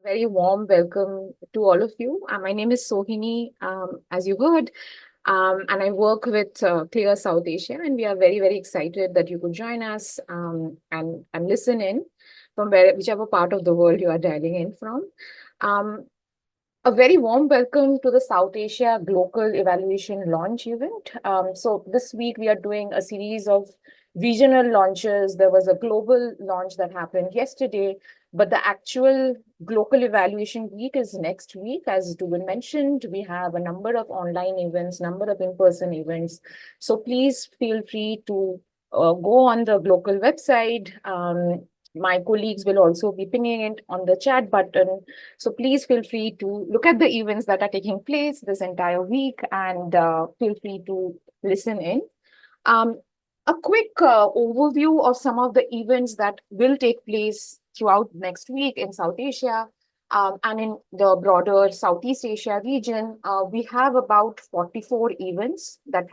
Very warm welcome to all of you. My name is Sohini, as you heard, and I work with Clear South Asia, and we are very, very excited that you could join us and listen in from whichever part of the world you are dialing in from. Um, a very warm welcome to the South Asia Glocal Evaluation launch event. So this week we are doing a series of regional launches. There was a global launch that happened yesterday, but the actual Glocal Evaluation week is next week. As Dubin mentioned, we have a number of online events, number of in-person events. So please feel free to go on the Glocal website. My colleagues will also be pinging it on the chat button, so please feel free to look at the events that are taking place this entire week and feel free to listen in. Um, a quick overview of some of the events that will take place throughout next week in South Asia and in the broader Southeast Asia region. We have about 44 events that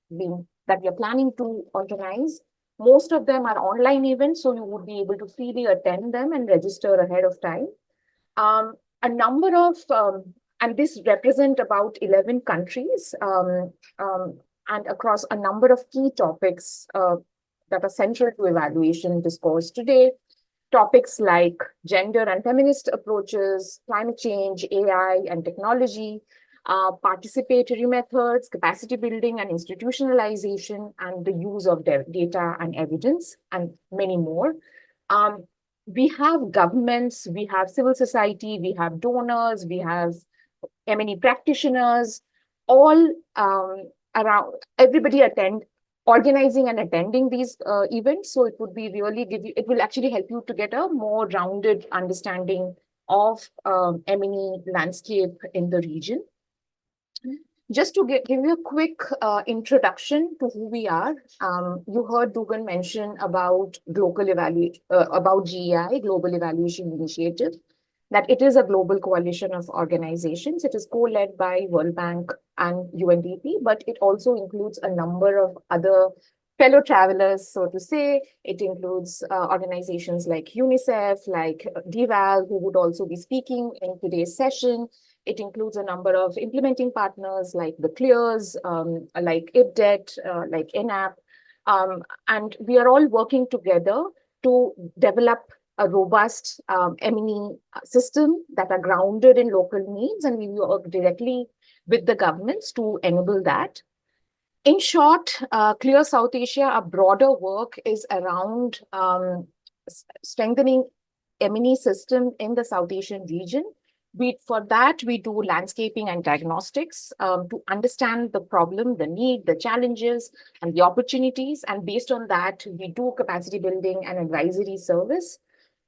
we are planning to organize. Most of them are online events, so you would be able to freely attend them and register ahead of time. A number of, and this represent about 11 countries and across a number of key topics that are central to evaluation discourse today. Topics like gender and feminist approaches, climate change, AI and technology, participatory methods, capacity building and institutionalization, and the use of data and evidence, and many more. Um, we have governments, we have civil society, we have donors, we have M&E practitioners, all around, everybody organizing and attending these events. So it would be really it will actually help you to get a more rounded understanding of M&E landscape in the region. Just to give you a quick introduction to who we are, you heard Dugan mention about about GEI, Global Evaluation Initiative, that it is a global coalition of organizations. It is co-led by World Bank and UNDP, but it also includes a number of other fellow travelers, so to say. It includes organizations like UNICEF, like DVAL, who would also be speaking in today's session. It includes a number of implementing partners like the CLEARs, like IPDET, like ENAP. And we are all working together to develop a robust M&E system that are grounded in local needs, and we work directly with the governments to enable that. In short, Clear South Asia, our broader work is around strengthening M&E system in the South Asian region. For that, we do landscaping and diagnostics to understand the problem, the need, the challenges, and the opportunities. And based on that, we do capacity building and advisory service.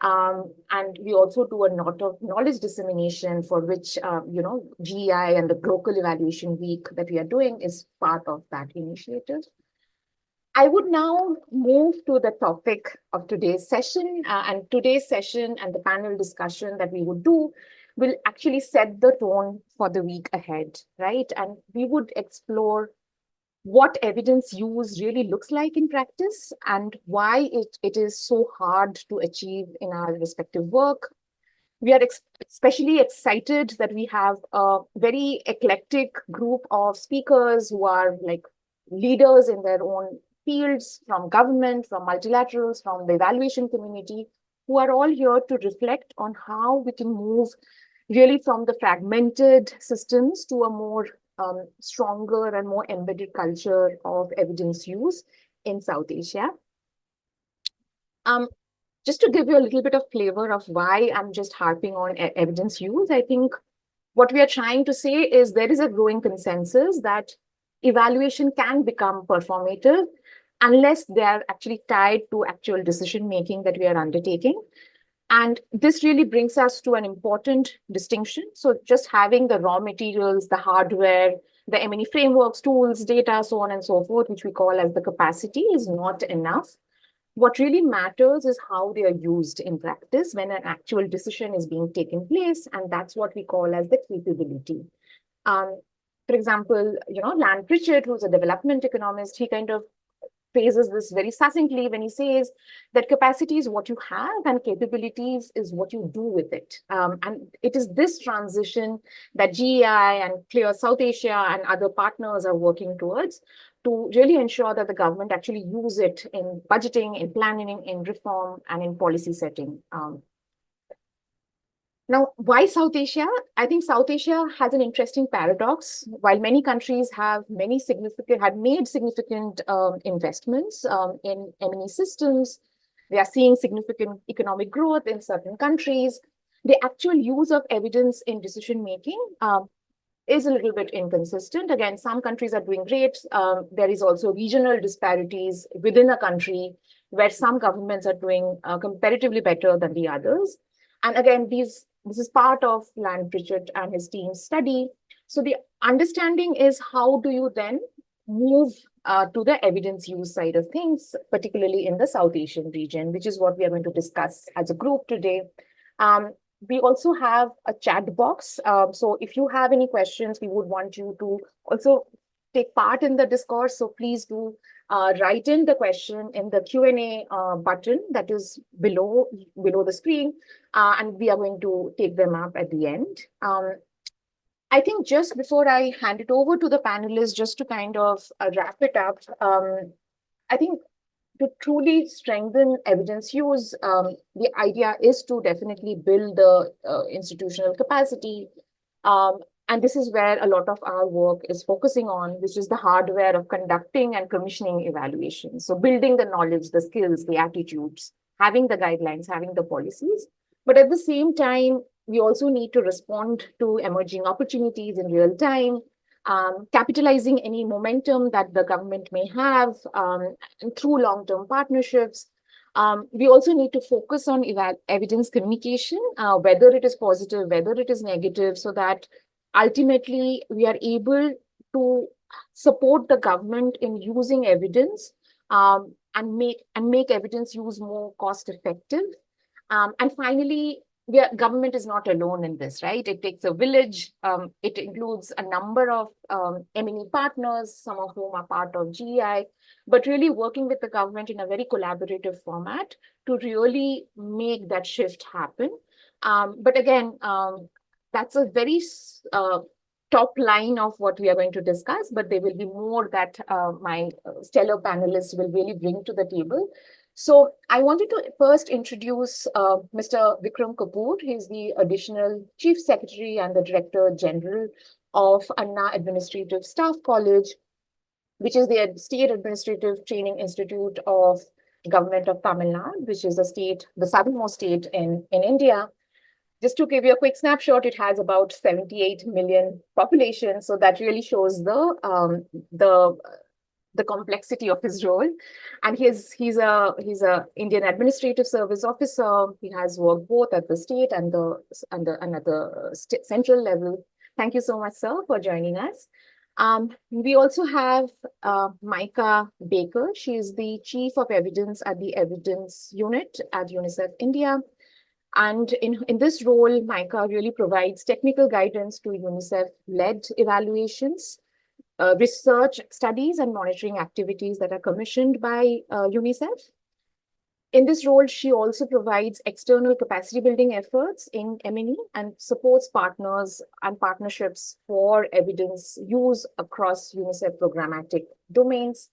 And we also do a lot of knowledge dissemination, for which, GEI and the Glocal Evaluation Week that we are doing is part of that initiative. I would now move to the topic of today's session. And today's session and the panel discussion that we would do will actually set the tone for the week ahead, right? And we would explore what evidence use really looks like in practice and why it is so hard to achieve in our respective work. We are especially excited that we have a very eclectic group of speakers who are like leaders in their own fields, from government, from multilaterals, from the evaluation community, who are all here to reflect on how we can move really from the fragmented systems to a more stronger and more embedded culture of evidence use in South Asia. Just to give you a little bit of flavor of why I'm just harping on evidence use, I think what we are trying to say is there is a growing consensus that evaluation can become performative unless they are actually tied to actual decision making that we are undertaking. And this really brings us to an important distinction. So just having the raw materials, the hardware, the M&E frameworks, tools, data, so on and so forth, which we call as the capacity, is not enough. What really matters is how they are used in practice when an actual decision is being taken place, and that's what we call as the capability. For example, Lan Pritchett, who's a development economist, he kind of phrases this very succinctly when he says that capacity is what you have and capabilities is what you do with it. And it is this transition that GEI and Clear South Asia and other partners are working towards to really ensure that the government actually use it in budgeting, in planning, in reform, and in policy setting. Now, why South Asia? I think South Asia has an interesting paradox. While many countries have made significant investments in M&E systems, they are seeing significant economic growth in certain countries. The actual use of evidence in decision making is a little bit inconsistent. Again, some countries are doing great. There is also regional disparities within a country where some governments are doing comparatively better than the others. And again, this is part of Land Pritchett and his team's study. So the understanding is how do you then move to the evidence use side of things, particularly in the South Asian region, which is what we are going to discuss as a group today. We also have a chat box. So if you have any questions, we would want you to also take part in the discourse. So please do write in the question in the Q&A button that is below the screen, and we are going to take them up at the end. I think just before I hand it over to the panelists, just to kind of wrap it up, I think to truly strengthen evidence use, the idea is to definitely build the institutional capacity. And this is where a lot of our work is focusing on, which is the hardware of conducting and commissioning evaluations. So building the knowledge, the skills, the attitudes, having the guidelines, having the policies. But at the same time, we also need to respond to emerging opportunities in real time, capitalizing any momentum that the government may have through long-term partnerships. We also need to focus on evidence communication, whether it is positive, whether it is negative, so that ultimately we are able to support the government in using evidence and make evidence use more cost effective. And finally, government is not alone in this, right? It takes a village. It includes a number of M&E partners, some of whom are part of GEI, but really working with the government in a very collaborative format to really make that shift happen. But again, that's a very top line of what we are going to discuss, but there will be more that my stellar panelists will really bring to the table. So I wanted to first introduce Mr. Vikram Kapoor. He's the additional Chief Secretary and the Director General of Anna Administrative Staff College, which is the State Administrative Training Institute of Government of Tamil Nadu, which is the southernmost state in India. Just to give you a quick snapshot, it has about 78 million population. So that really shows the complexity of his role. And he's a Indian Administrative Service officer. He has worked both at the state and at the central level. Thank you so much, sir, for joining us. We also have Micah Baker. She is the Chief of Evidence at the Evidence Unit at UNICEF India. And in this role, Micah really provides technical guidance to UNICEF-led evaluations, research studies and monitoring activities that are commissioned by UNICEF. In this role, she also provides external capacity building efforts in M&E and supports partners and partnerships for evidence use across UNICEF programmatic domains.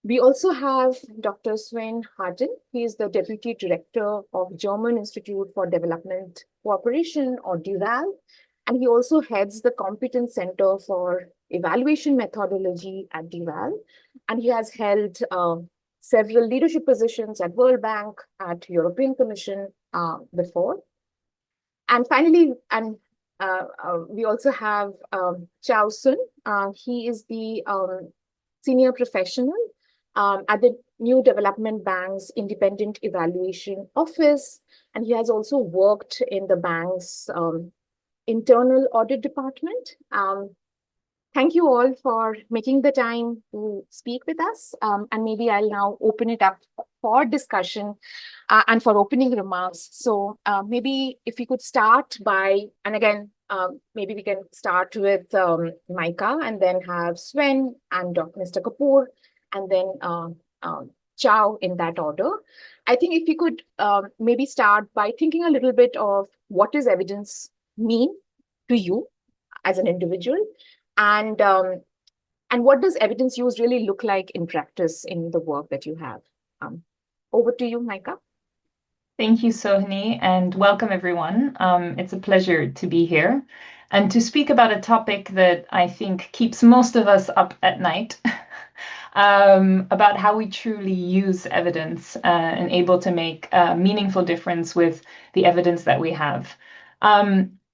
We also have Dr. Sven Harten. He is the Deputy Director of German Institute for Development Cooperation, or DEVAL, and he also heads the Competence Center for Evaluation Methodology at DEVAL, and he has held several leadership positions at World Bank, at European Commission before. And finally, we also have Chao Sun. He is the senior professional at the New Development Bank's Independent Evaluation Office, and he has also worked in the bank's internal audit department. Thank you all for making the time to speak with us. And maybe I'll now open it up for discussion and for opening remarks. So maybe if we could start by, and again, maybe we can start with Micah and then have Sven and Mr. Kapoor, and then chow in that order. I think if you could maybe start by thinking a little bit of what does evidence mean to you as an individual, and what does evidence use really look like in practice in the work that you have? Um, Over to you, Micah. Thank you, Sohini, and welcome everyone. It's a pleasure to be here and to speak about a topic that I think keeps most of us up at night, about how we truly use evidence and able to make a meaningful difference with the evidence that we have.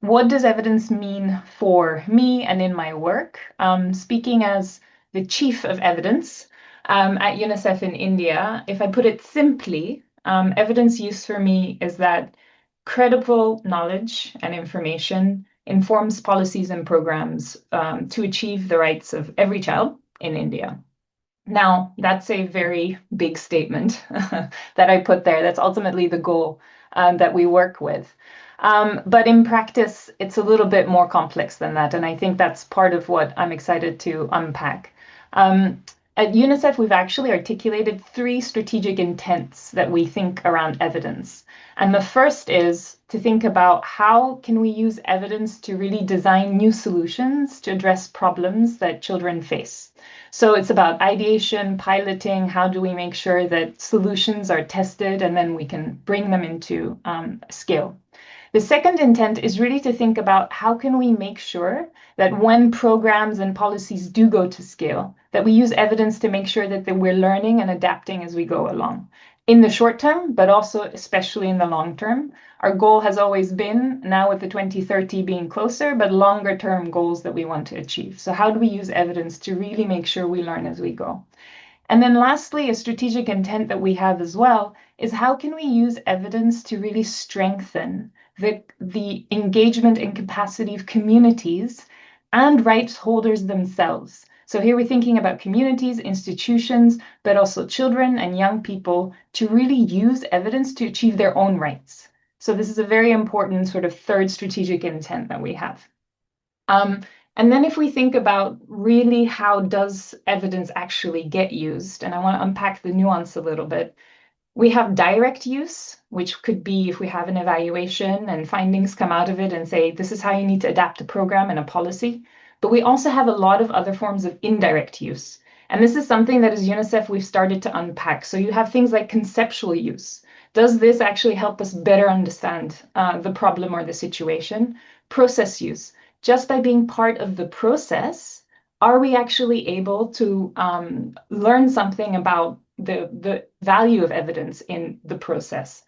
What does evidence mean for me and in my work? Speaking as the chief of evidence at UNICEF in India, if I put it simply, evidence use for me is that credible knowledge and information informs policies and programs to achieve the rights of every child in India. Now, that's a very big statement that I put there. That's ultimately the goal that we work with. But in practice, it's a little bit more complex than that. And I think that's part of what I'm excited to unpack. At UNICEF, we've actually articulated 3 strategic intents that we think around evidence. And the first is to think about how can we use evidence to really design new solutions to address problems that children face. So it's about ideation, piloting, how do we make sure that solutions are tested and then we can bring them into scale. The second intent is really to think about how can we make sure that when programs and policies do go to scale, that we use evidence to make sure that we're learning and adapting as we go along. In the short term, but also especially in the long term, our goal has always been, now with the 2030 being closer, but longer term goals that we want to achieve. So how do we use evidence to really make sure we learn as we go? And then lastly, a strategic intent that we have as well is how can we use evidence to really strengthen the engagement and capacity of communities and rights holders themselves. So here we're thinking about communities, institutions, but also children and young people to really use evidence to achieve their own rights. So this is a very important sort of third strategic intent that we have. And then if we think about really how does evidence actually get used, and I want to unpack the nuance a little bit. We have direct use, which could be if we have an evaluation and findings come out of it and say, this is how you need to adapt a program and a policy. But we also have a lot of other forms of indirect use. And this is something that as UNICEF we've started to unpack. So you have things like conceptual use. Does this actually help us better understand the problem or the situation? Process use. Just by being part of the process, are we actually able to learn something about the value of evidence in the process?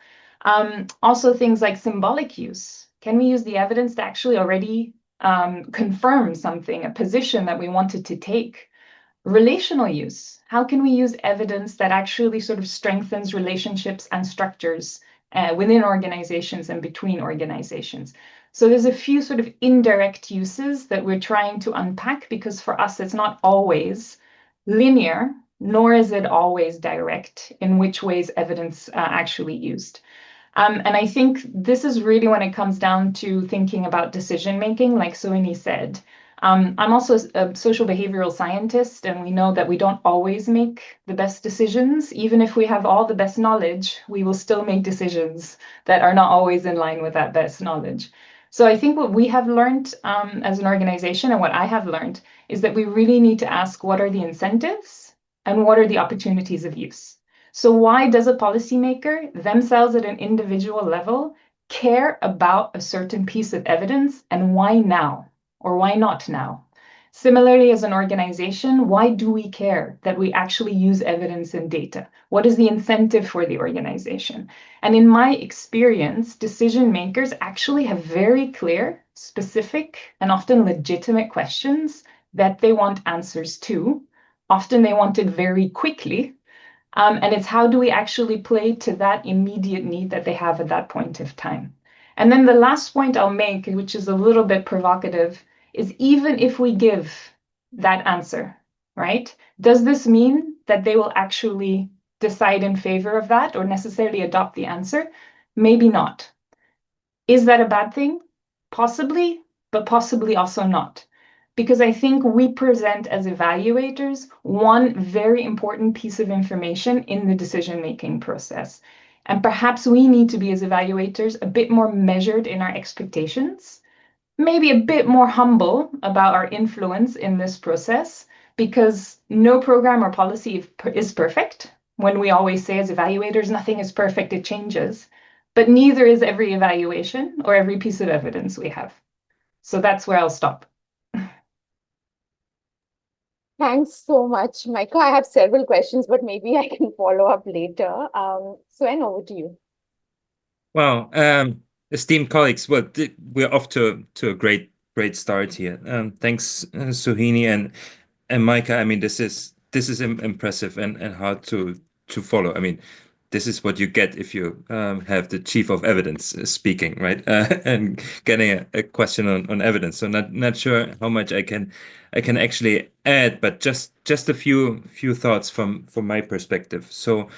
Also things like symbolic use. Can we use the evidence to actually already confirm something, a position that we wanted to take? Relational use. How can we use evidence that actually sort of strengthens relationships and structures within organizations and between organizations? So there's a few sort of indirect uses that we're trying to unpack because for us, it's not always linear, nor is it always direct in which ways evidence actually used. And I think this is really when it comes down to thinking about decision making, like Sohini said. I'm also a social behavioral scientist, and we know that we don't always make the best decisions. Even if we have all the best knowledge, we will still make decisions that are not always in line with that best knowledge. So I think what we have learned as an organization and what I have learned is that we really need to ask what are the incentives and what are the opportunities of use. So why does a policymaker themselves at an individual level care about a certain piece of evidence and why now or why not now? Similarly, as an organization, why do we care that we actually use evidence and data? What is the incentive for the organization? And in my experience, decision makers actually have very clear, specific, and often legitimate questions that they want answers to. Often they want it very quickly. And it's how do we actually play to that immediate need that they have at that point of time. And then the last point I'll make, which is a little bit provocative, is even if we give that answer, right? Does this mean that they will actually decide in favor of that or necessarily adopt the answer? Maybe not. Is that a bad thing? Possibly, but possibly also not. because I think we present as evaluators one very important piece of information in the decision-making process. And perhaps we need to be, as evaluators, a bit more measured in our expectations, maybe a bit more humble about our influence in this process, because no program or policy is perfect. When we always say as evaluators, nothing is perfect, it changes. But neither is every evaluation or every piece of evidence we have. So that's where I'll stop. Thanks so much, Micah. I have several questions, but maybe I can follow up later. Sven, over to you. Wow, esteemed colleagues, well, we're off to a great start here. Thanks, Suhini and Micah. I mean, this is impressive and hard to follow. I mean, this is what you get if you have the chief of evidence speaking, right? And getting a question on evidence. So not sure how much I can actually add, but just a few thoughts from my perspective. So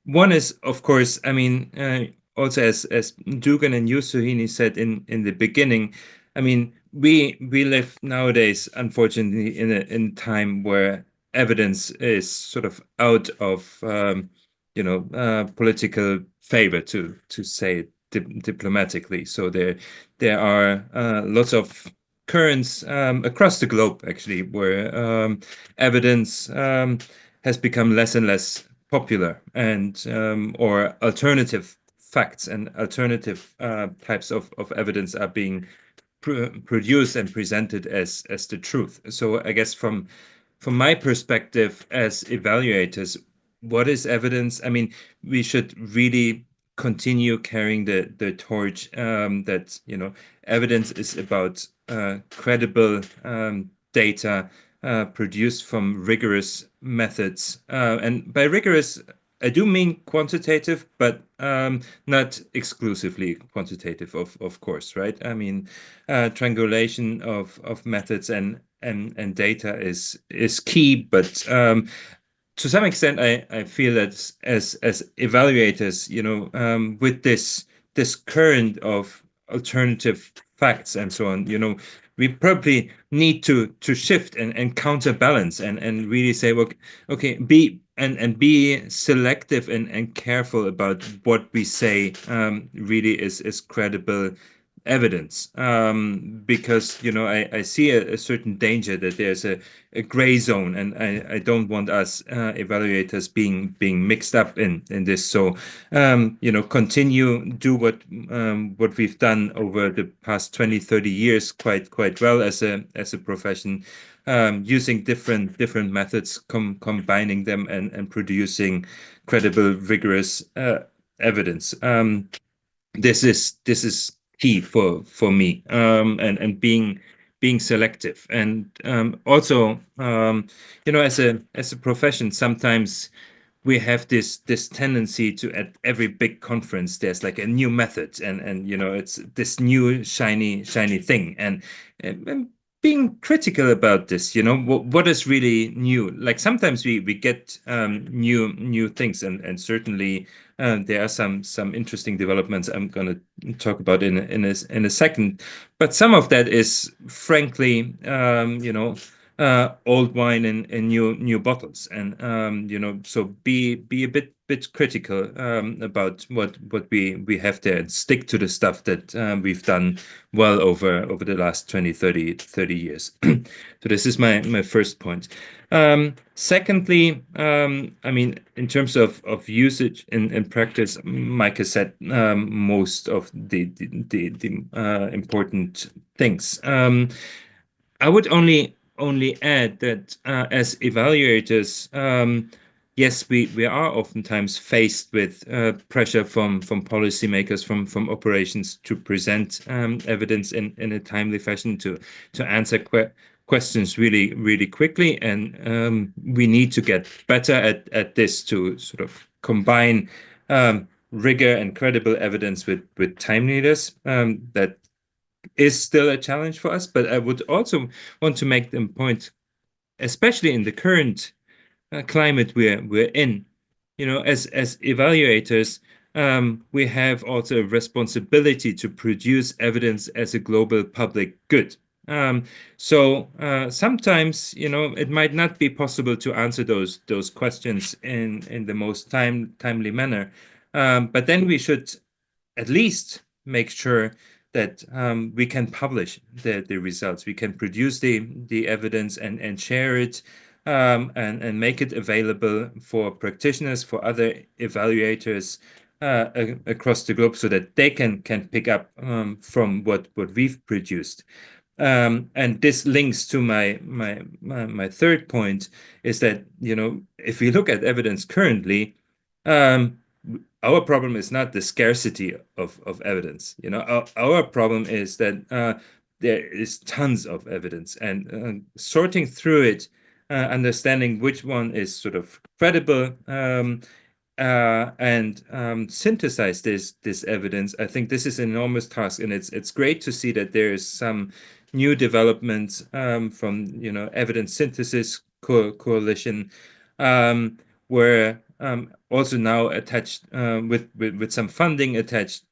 one is, of course, I mean, also as Dugan and Yusuhini said in the beginning, I mean, we live nowadays, unfortunately, in time where evidence is sort of out of political favor, to say it diplomatically. So there are lots of currents across the globe, actually, where evidence has become less and less popular, and or alternative facts and alternative types of evidence are being produced and presented as the truth. So I guess from my perspective as evaluators, what is evidence? I mean, we should really continue carrying the torch, that evidence is about credible data produced from rigorous methods. And by rigorous, I do mean quantitative, but not exclusively quantitative, of course, right? I mean, triangulation of methods and data is key, but to some extent, I feel that as evaluators, with this current of alternative facts and so on, we probably need to shift and counterbalance and really say, well, okay, be selective and careful about what we say really is credible evidence, because I see a certain danger that there's a gray zone, and I don't want us evaluators being mixed up in this. So continue do what we've done over the past 20, 30 years quite well as a profession, using different methods, combining them and producing credible, rigorous evidence. This is key for me, and being selective, and also as a profession, sometimes we have this tendency to, at every big conference, there's like a new method, and it's this new shiny thing, and being critical about this, what is really new. Like sometimes we get new things, and certainly there are some interesting developments I'm going to talk about in a second. But some of that is frankly, old wine in new bottles, and so be a bit critical about what we have there, and stick to the stuff that we've done well over the last 20, 30 years. So this is my first point. Secondly, I mean, in terms of usage in practice, Micah said most of the important things. I would only add that as evaluators, yes, we are oftentimes faced with pressure from policymakers, from operations, to present evidence in a timely fashion, to answer questions really quickly, and we need to get better at this, to sort of combine rigor and credible evidence with timeliness. That is still a challenge for us, but I would also want to make the point, especially in the current climate we're in, as evaluators, we have also a responsibility to produce evidence as a global public good. So sometimes, it might not be possible to answer those questions in the most timely manner. But then we should at least make sure that we can publish the results. We can produce the evidence and share it, and make it available for practitioners, for other evaluators across the globe, so that they can pick up from what we've produced. And this links to my third point, is that, if we look at evidence currently, um, our problem is not the scarcity of evidence. Our problem is that there is tons of evidence, and sorting through it, understanding which one is sort of credible, and synthesize this evidence. I think this is an enormous task, and it's great to see that there is some new developments from evidence synthesis coalition, where also now attached, with some funding attached,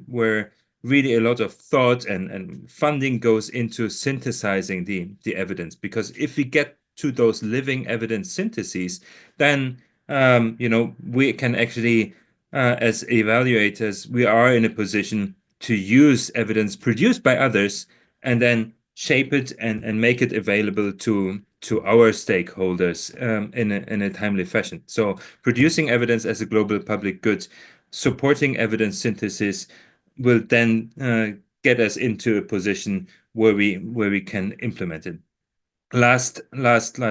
where really a lot of thought and funding goes into synthesizing the evidence. Because if we get to those living evidence syntheses, then we can actually, as evaluators, we are in a position to use evidence produced by others and then shape it and make it available to our stakeholders in a timely fashion. So producing evidence as a global public good, supporting evidence synthesis, will then get us into a position where we can implement it. Last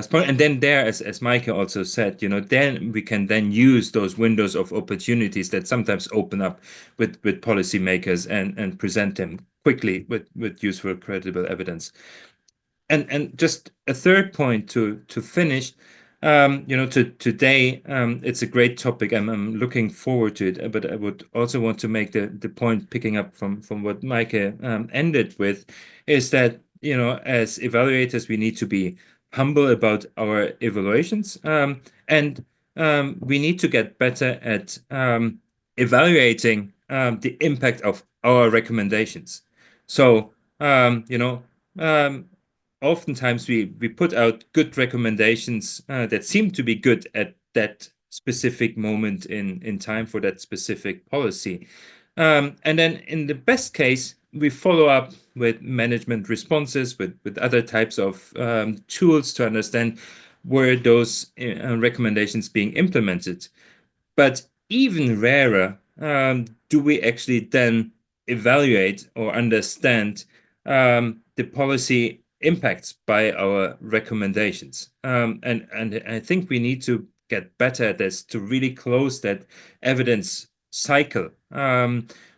point, and then there, as Maike also said, then we can then use those windows of opportunities that sometimes open up with policymakers, and present them quickly with useful, credible evidence. And just a third point to finish, today, it's a great topic. I'm looking forward to it, but I would also want to make the point, picking up from what Maike ended with, is that, as evaluators, we need to be humble about our evaluations, and we need to get better at evaluating the impact of our recommendations. So, oftentimes we put out good recommendations that seem to be good at that specific moment in time for that specific policy. And then in the best case, we follow up with management responses, with other types of tools to understand where those recommendations being implemented. But even rarer, do we actually then evaluate or understand the policy impacts by our recommendations? And I think we need to get better at this, to really close that evidence cycle.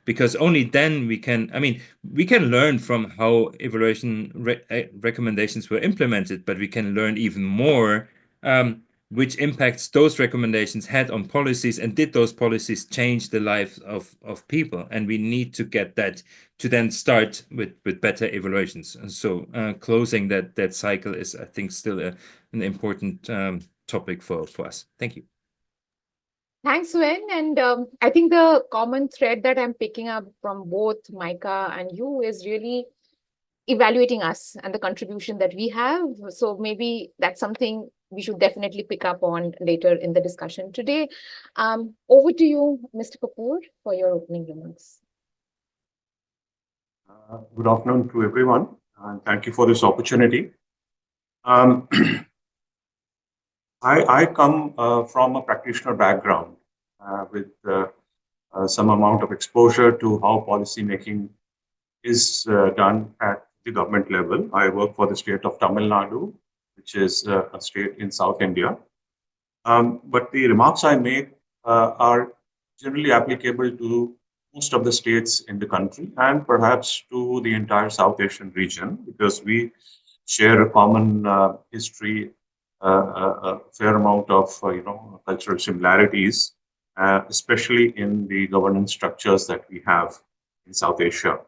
Because only then we can learn from how evaluation recommendations were implemented, but we can learn even more which impacts those recommendations had on policies, and did those policies change the lives of people. And we need to get that to then start with better evaluations. And so closing that cycle is, I think, still an important topic for us. Thank you. Thanks, Wen. And I think the common thread that I'm picking up from both Micah and you is really evaluating us and the contribution that we have. So maybe that's something we should definitely pick up on later in the discussion today. Over to you, Mr. Kapoor, for your opening remarks. Good afternoon to everyone, and thank you for this opportunity. I come from a practitioner background with some amount of exposure to how policy making is done at the government level. I work for the state of Tamil Nadu, which is a state in South India. But the remarks I make are generally applicable to most of the states in the country, and perhaps to the entire South Asian region, because we share a common history, a fair amount of cultural similarities, especially in the governance structures that we have in South Asia.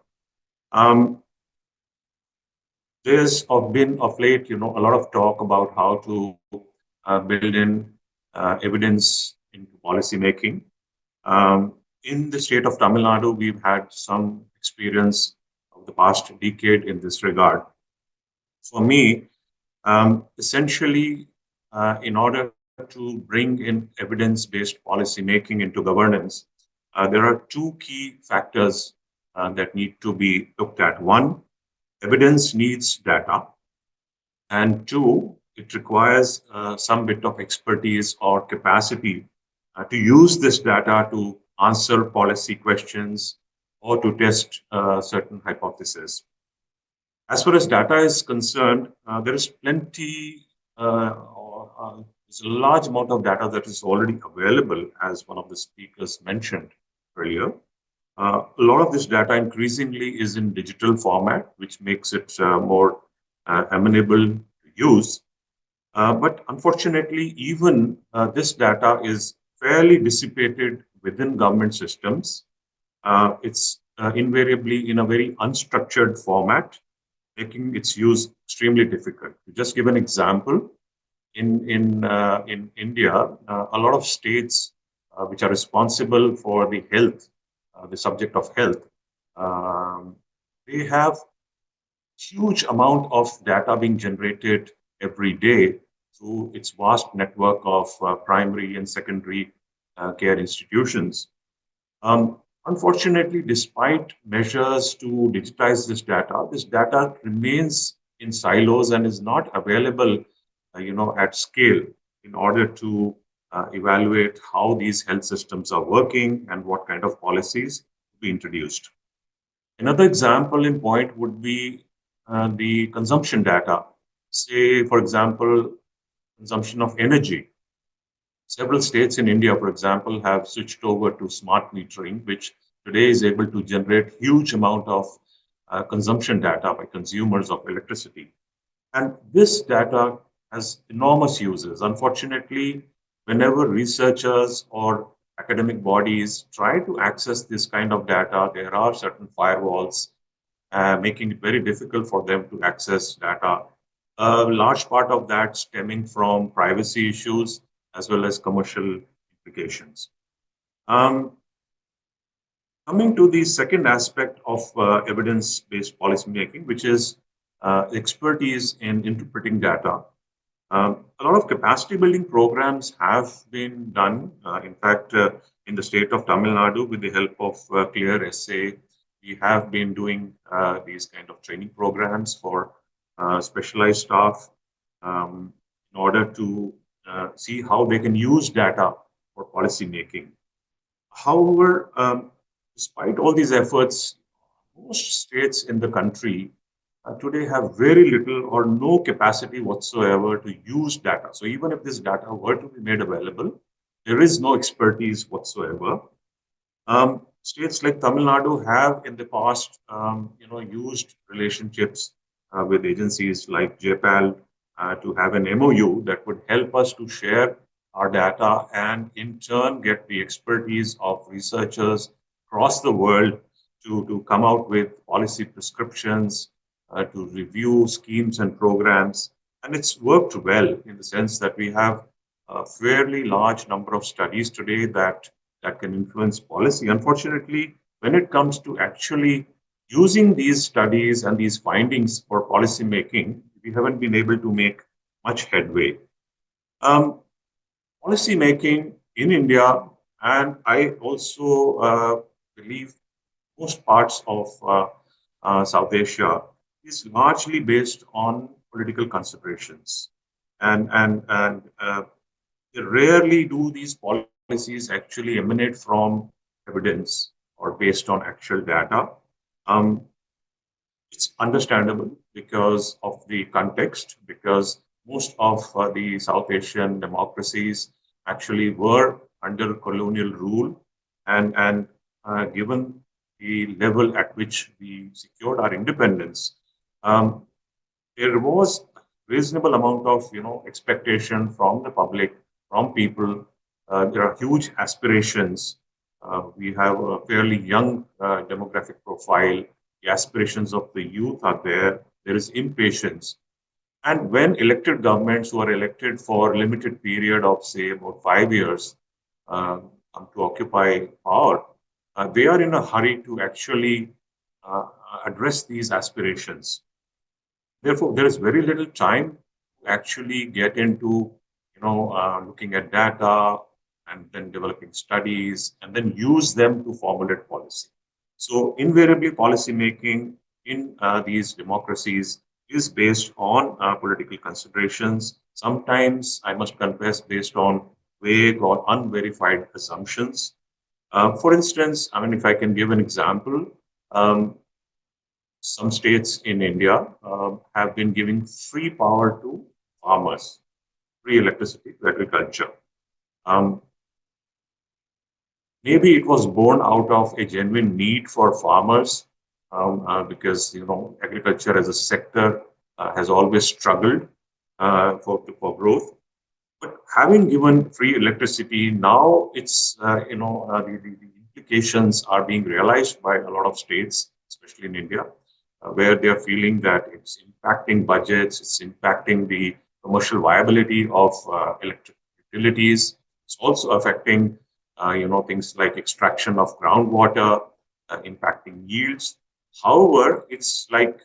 There's been of late, a lot of talk about how to build in evidence into policy making. In the state of Tamil Nadu, we've had some experience of the past decade in this regard. For me, essentially, in order to bring in evidence-based policy making into governance, there are two key factors that need to be looked at. One, evidence needs data, and two, it requires some bit of expertise or capacity to use this data to answer policy questions or to test certain hypotheses. As far as data is concerned, there is plenty, there's a large amount of data that is already available, as one of the speakers mentioned earlier. A lot of this data increasingly is in digital format, which makes it more amenable to use. But unfortunately, even this data is fairly dissipated within government systems. It's invariably in a very unstructured format, making its use extremely difficult. To just give an example, in India, a lot of states which are responsible for the health, the subject of health, um, they have huge amount of data being generated every day through its vast network of primary and secondary care institutions. Unfortunately, despite measures to digitize this data remains in silos and is not available, at scale in order to evaluate how these health systems are working and what kind of policies to be introduced. Another example in point would be the consumption data. Say, for example, consumption of energy. Several states in India, for example, have switched over to smart metering, which today is able to generate huge amount of consumption data by consumers of electricity. And this data has enormous uses. Unfortunately, whenever researchers or academic bodies try to access this kind of data, there are certain firewalls making it very difficult for them to access data. A large part of that stemming from privacy issues as well as commercial implications. Um, Coming to the second aspect of evidence-based policymaking, which is expertise in interpreting data. A lot of capacity building programs have been done. In fact, in the state of Tamil Nadu, with the help of Clear SA, we have been doing these kind of training programs for specialized staff in order to see how they can use data for policy making. However, despite all these efforts, most states in the country today have very little or no capacity whatsoever to use data. So even if this data were to be made available, there is no expertise whatsoever. States like Tamil Nadu have in the past, used relationships with agencies like JPAL to have an MOU that would help us to share our data and in turn get the expertise of researchers across the world to come out with policy prescriptions, to review schemes and programs. And it's worked well in the sense that we have a fairly large number of studies today that can influence policy. Unfortunately, when it comes to actually using these studies and these findings for policy making, we haven't been able to make much headway. Um, Policy making in India, and I also believe most parts of South Asia, is largely based on political considerations. And rarely do these policies actually emanate from evidence or based on actual data. Um, it's understandable because of the context, because most of the South Asian democracies actually were under colonial rule, and given the level at which we secured our independence, um, there was reasonable amount of expectation from the public, from people. There are huge aspirations. We have a fairly young demographic profile. The aspirations of the youth are there. There is impatience. And when elected governments who are elected for a limited period of, say, about 5 years come to occupy power, they are in a hurry to actually address these aspirations. Therefore, there is very little time to actually get into, looking at data and then developing studies and then use them to formulate policy. So invariably, policy making in these democracies is based on political considerations. Sometimes, I must confess, based on vague or unverified assumptions. For instance, I mean, if I can give an example, um, some states in India have been giving free power to farmers, free electricity to agriculture. Um, Maybe it was born out of a genuine need for farmers because agriculture as a sector has always struggled for growth. But having given free electricity, now it's the implications are being realized by a lot of states, especially in India, where they are feeling that it's impacting budgets, it's impacting the commercial viability of electric utilities. It's also affecting, things like extraction of groundwater, impacting yields. However, it's like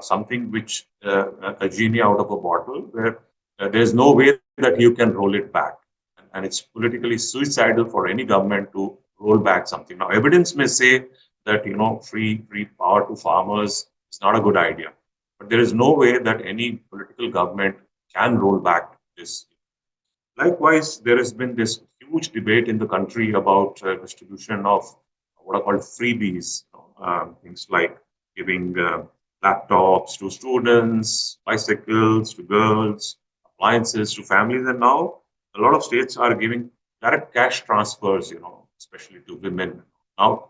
something which a genie out of a bottle, where there's no way that you can roll it back, and it's politically suicidal for any government to roll back something. Now, evidence may say that free power to farmers is not a good idea, but there is no way that any political government can roll back this. Likewise, there has been this huge debate in the country about distribution of what are called freebies, things like giving laptops to students, bicycles to girls, appliances to families, and now a lot of states are giving direct cash transfers, especially to women. Now,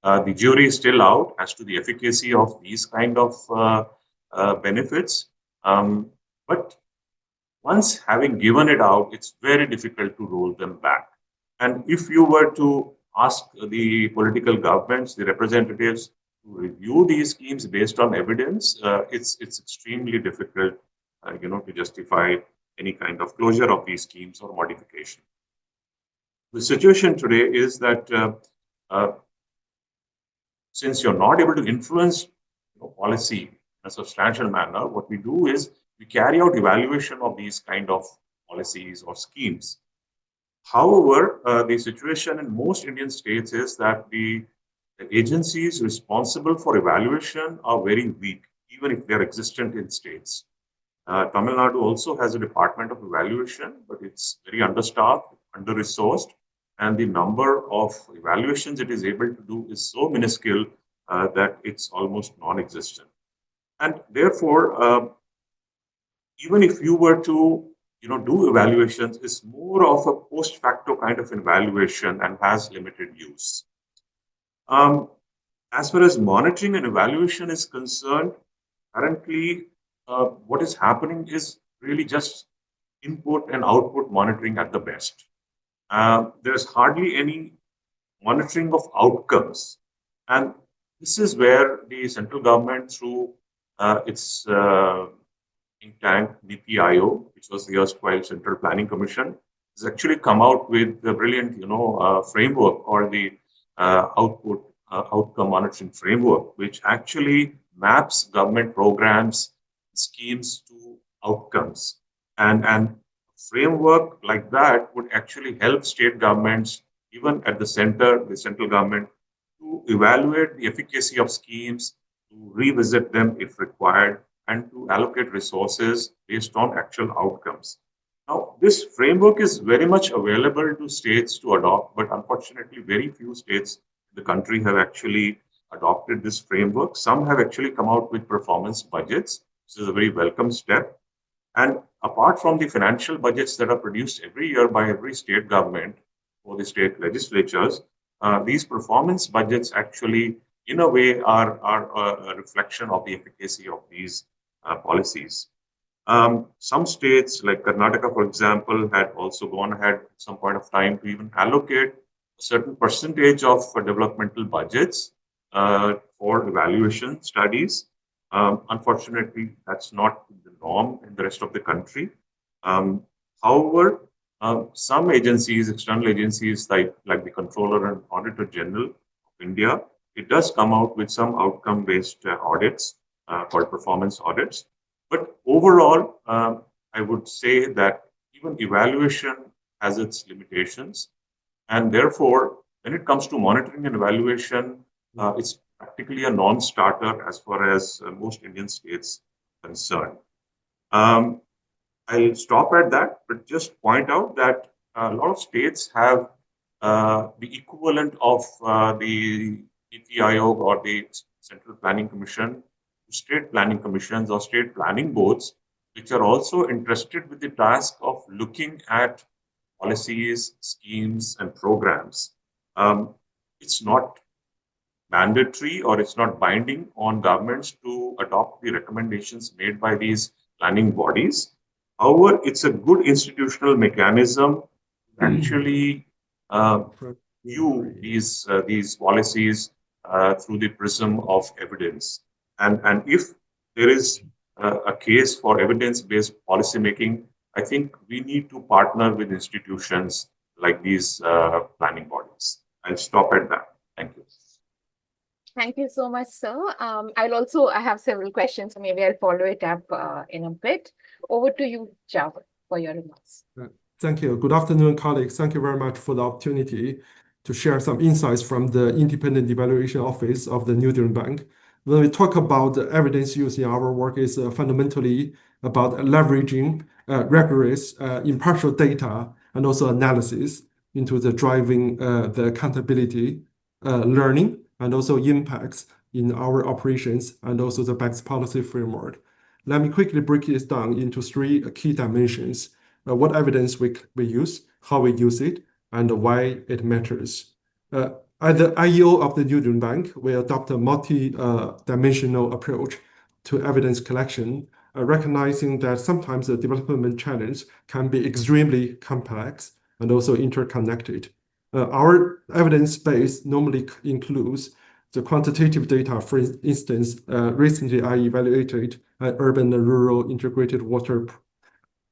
the jury is still out as to the efficacy of these kind of benefits, but once having given it out, it's very difficult to roll them back. And if you were to ask the political governments, the representatives, to review these schemes based on evidence, it's extremely difficult, to justify any kind of closure of these schemes or modification. The situation today is that uh, since you're not able to influence policy in a substantial manner, what we do is we carry out evaluation of these kind of policies or schemes. However, the situation in most Indian states is that the agencies responsible for evaluation are very weak, even if they're existent in states. Tamil Nadu also has a department of evaluation, but it's very understaffed, under-resourced, and the number of evaluations it is able to do is so minuscule that it's almost non-existent. And therefore, even if you were to do evaluations, it's more of a post facto kind of evaluation and has limited use. As far as monitoring and evaluation is concerned, currently what is happening is really just input and output monitoring at the best. There's hardly any monitoring of outcomes. And this is where the central government, through its think tank, Niti Aayog, which was the erstwhile Central Planning Commission, has actually come out with the brilliant, framework, or the outcome monitoring framework, which actually maps government programs, schemes to outcomes. And framework like that would actually help state governments, even at the center, the central government, to evaluate the efficacy of schemes, to revisit them if required, and to allocate resources based on actual outcomes. Now, this framework is very much available to states to adopt, but unfortunately, very few states in the country have actually adopted this framework. Some have actually come out with performance budgets, which is a very welcome step. And apart from the financial budgets that are produced every year by every state government or the state legislatures, these performance budgets actually, in a way, are a reflection of the efficacy of these policies. Some states, like Karnataka, for example, had also gone ahead at some point of time to even allocate a certain percentage of developmental budgets for evaluation studies. Unfortunately, that's not the norm in the rest of the country. However, some agencies, external agencies like the Controller and Auditor General of India, it does come out with some outcome-based audits. called performance audits. But overall, I would say that even evaluation has its limitations. And therefore, when it comes to monitoring and evaluation, it's practically a non-starter as far as most Indian states are concerned. I'll stop at that, but just point out that a lot of states have the equivalent of the NITI Aayog or the Central Planning Commission, state planning commissions or state planning boards, which are also interested with the task of looking at policies, schemes, and programs. It's not mandatory or it's not binding on governments to adopt the recommendations made by these planning bodies. However, it's a good institutional mechanism to actually view these policies through the prism of evidence. And if there is a case for evidence-based policymaking, I think we need to partner with institutions like these planning bodies. I'll stop at that. Thank you. Thank you so much, sir. I have several questions, so maybe I'll follow it up in a bit. Over to you, Jawad, for your remarks. Thank you. Good afternoon, colleagues. Thank you very much for the opportunity to share some insights from the Independent Evaluation Office of the New Zealand Bank. When we talk about the evidence use in our work, is fundamentally about leveraging rigorous, impartial data and also analysis into the driving the accountability, learning, and also impacts in our operations and also the bank's policy framework. Let me quickly break this down into three key dimensions. What evidence we use, how we use it, and why it matters. At the IEO of the New Zealand Bank, we adopt a multi-dimensional approach to evidence collection, recognizing that sometimes the development challenge can be extremely complex and also interconnected. Our evidence base normally includes the quantitative data. For instance, recently I evaluated an urban and rural integrated water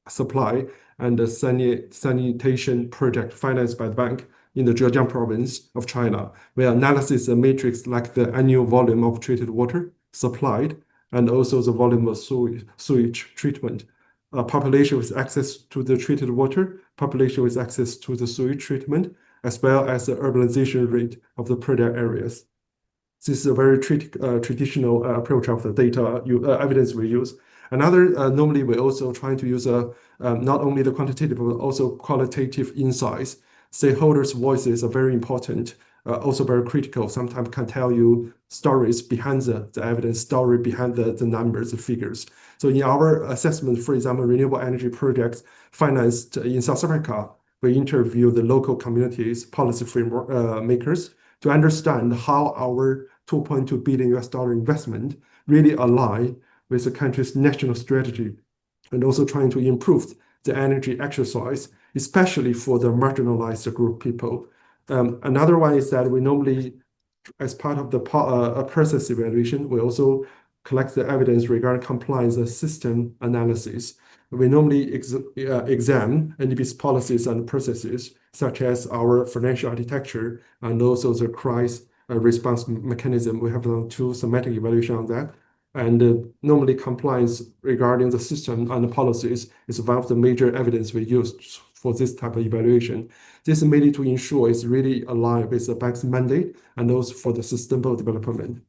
supply and the sanitation project financed by the bank in the Zhejiang province of China, where analysis and matrix like the annual volume of treated water supplied and also the volume of sewage treatment. Population with access to the treated water, population with access to the sewage treatment, as well as the urbanization rate of the project areas. This is a very traditional approach of the data evidence we use. Another, normally we're also trying to use not only the quantitative, but also qualitative insights. Stakeholders' voices are very important, also very critical. Sometimes can tell you stories behind the evidence, story behind the numbers, the figures. So in our assessment, for example, renewable energy projects financed in South Africa, we interview the local communities, policy framework makers to understand how our $2.2 billion investment really align with the country's national strategy and also trying to improve the energy exercise, especially for the marginalized group people. Another one is that we normally, as part of the process evaluation, we also collect the evidence regarding compliance and system analysis. We normally examine NDB's policies and processes, such as our financial architecture and also the crisis response mechanism. We have done two thematic evaluation on that. And normally compliance regarding the system and the policies is one of the major evidence we use for this type of evaluation. This is mainly to ensure it's really aligned with the bank's mandate and also for the sustainable development.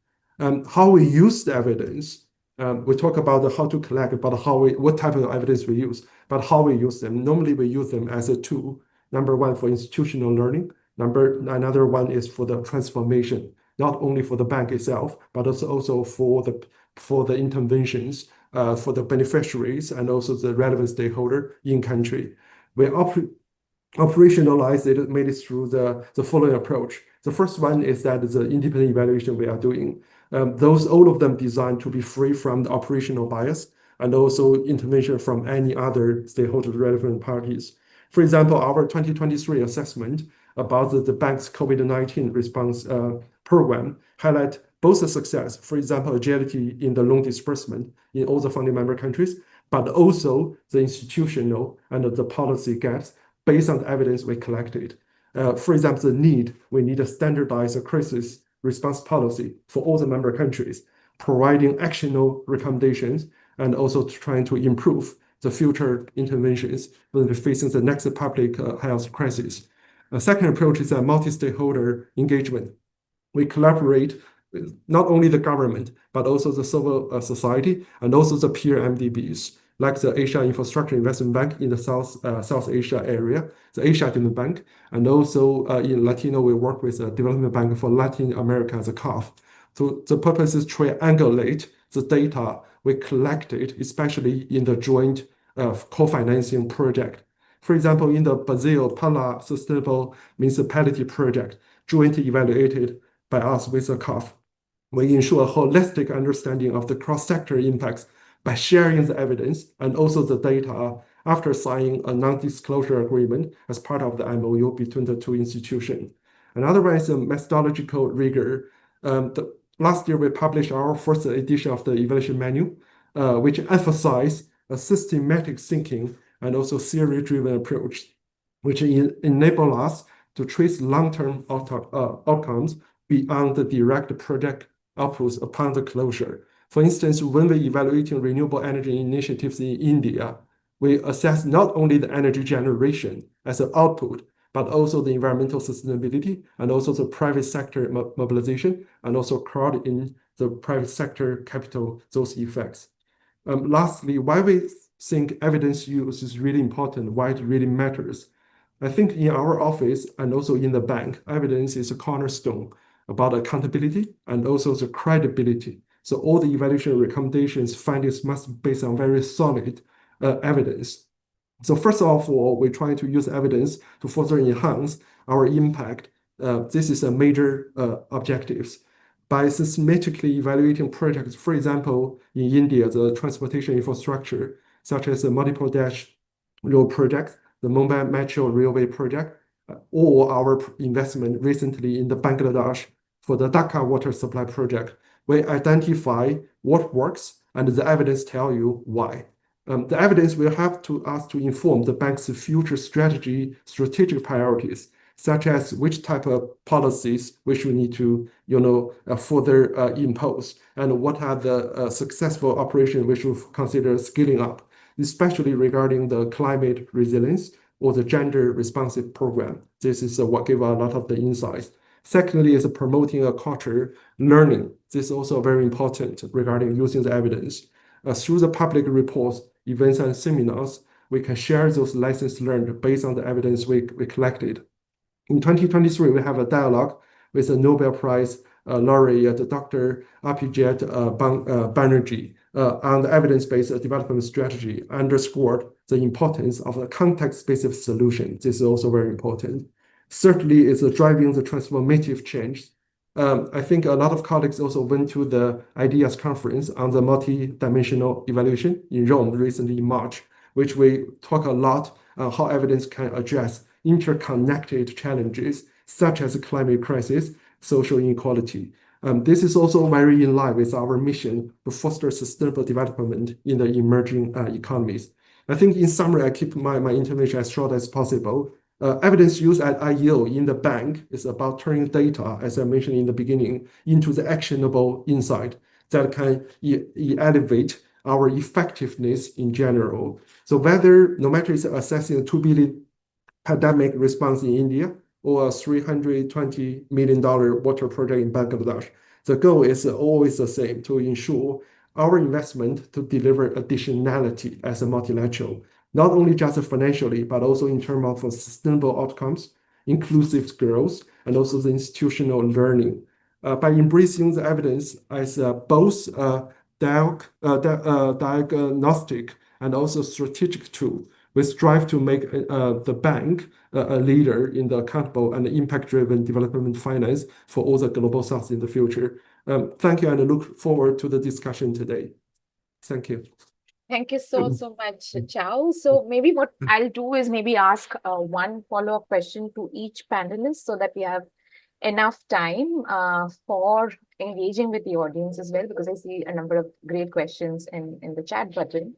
How we use the evidence, we talk about how to collect, but what type of evidence we use, but how we use them. Normally we use them as a tool. Number one, for institutional learning. Another one is for the transformation, not only for the bank itself, but also for the interventions, for the beneficiaries and also the relevant stakeholder in country. We operationalize it mainly through the following approach. The first one is that the independent evaluation we are doing. All of them designed to be free from the operational bias and also intervention from any other stakeholder relevant parties. For example, our 2023 assessment about the bank's COVID-19 response program highlight both the success, for example, agility in the loan disbursement in all the founding member countries, but also the institutional and the policy gaps based on the evidence we collected. For example, we need a standardized crisis response policy for all the member countries. providing actionable recommendations, and also trying to improve the future interventions when we're facing the next public health crisis. A second approach is a multi-stakeholder engagement. We collaborate with not only the government, but also the civil society and also the peer MDBs, like the Asia Infrastructure Investment Bank in the South Asia area, the Asia Development Bank, and also in Latino, we work with the Development Bank for Latin America, the CAF. So the purpose is to triangulate the data we collected, especially in the joint co-financing project. For example, in the Brazil Pala Sustainable Municipality Project, jointly evaluated by us with the CAF, we ensure a holistic understanding of the cross-sector impacts by sharing the evidence and also the data after signing a non-disclosure agreement as part of the MOU between the two institutions. Another one is the methodological rigor. Last year, we published our first edition of the evaluation manual, which emphasized a systematic thinking and also theory-driven approach, which enable us to trace long-term outcomes beyond the direct project outputs upon the closure. For instance, when we're evaluating renewable energy initiatives in India, we assess not only the energy generation as an output, but also the environmental sustainability and also the private sector mobilization, and also crowd in the private sector capital, those effects. Lastly, why we think evidence use is really important, why it really matters. I think in our office and also in the bank, evidence is a cornerstone about accountability and also the credibility. So all the evaluation recommendations, findings must be based on very solid evidence. So first of all, we're trying to use evidence to further enhance our impact. This is a major objectives. By systematically evaluating projects, for example, in India, the transportation infrastructure, such as the multiple dash road project, the Mumbai Metro Railway project, or our investment recently in the Bangladesh for the Dhaka water supply project, we identify what works and the evidence tell you why. The evidence will help us to inform the bank's future strategic priorities, such as which type of policies we should need to, further impose, and what are the successful operations we should consider scaling up, especially regarding the climate resilience or the gender responsive program. This is what gave a lot of the insights. Secondly, is promoting a culture learning. This is also very important regarding using the evidence. Through the public reports, events, and seminars, we can share those lessons learned based on the evidence we collected. In 2023, we have a dialogue with the Nobel Prize laureate, Dr. Abhijit Banerjee, on the evidence-based development strategy, underscored the importance of a context-specific solution. This is also very important. Thirdly, is driving the transformative change. I think a lot of colleagues also went to the IDEAS conference on the multi-dimensional evaluation in Rome recently in March, which we talk a lot on how evidence can address interconnected challenges such as climate crisis, social inequality. This is also very in line with our mission to foster sustainable development in the emerging economies. I think in summary, I keep my intervention as short as possible. Evidence use at IEO in the bank is about turning data, as I mentioned in the beginning, into the actionable insight that can elevate our effectiveness in general. So no matter it's assessing a 2 billion pandemic response in India or a $320 million water project in Bangladesh, the goal is always the same, to ensure our investment to deliver additionality as a multilateral, not only just financially, but also in terms of sustainable outcomes, inclusive growth, and also the institutional learning. By embracing the evidence as both diagnostic and also strategic tool, we strive to make the bank a leader in the accountable and impact-driven development finance for all the global south in the future. Thank you, and I look forward to the discussion today. Thank you. Thank you so much, Chao. So maybe what I'll do is maybe ask one follow-up question to each panelist so that we have enough time for engaging with the audience as well, because I see a number of great questions in the chat button.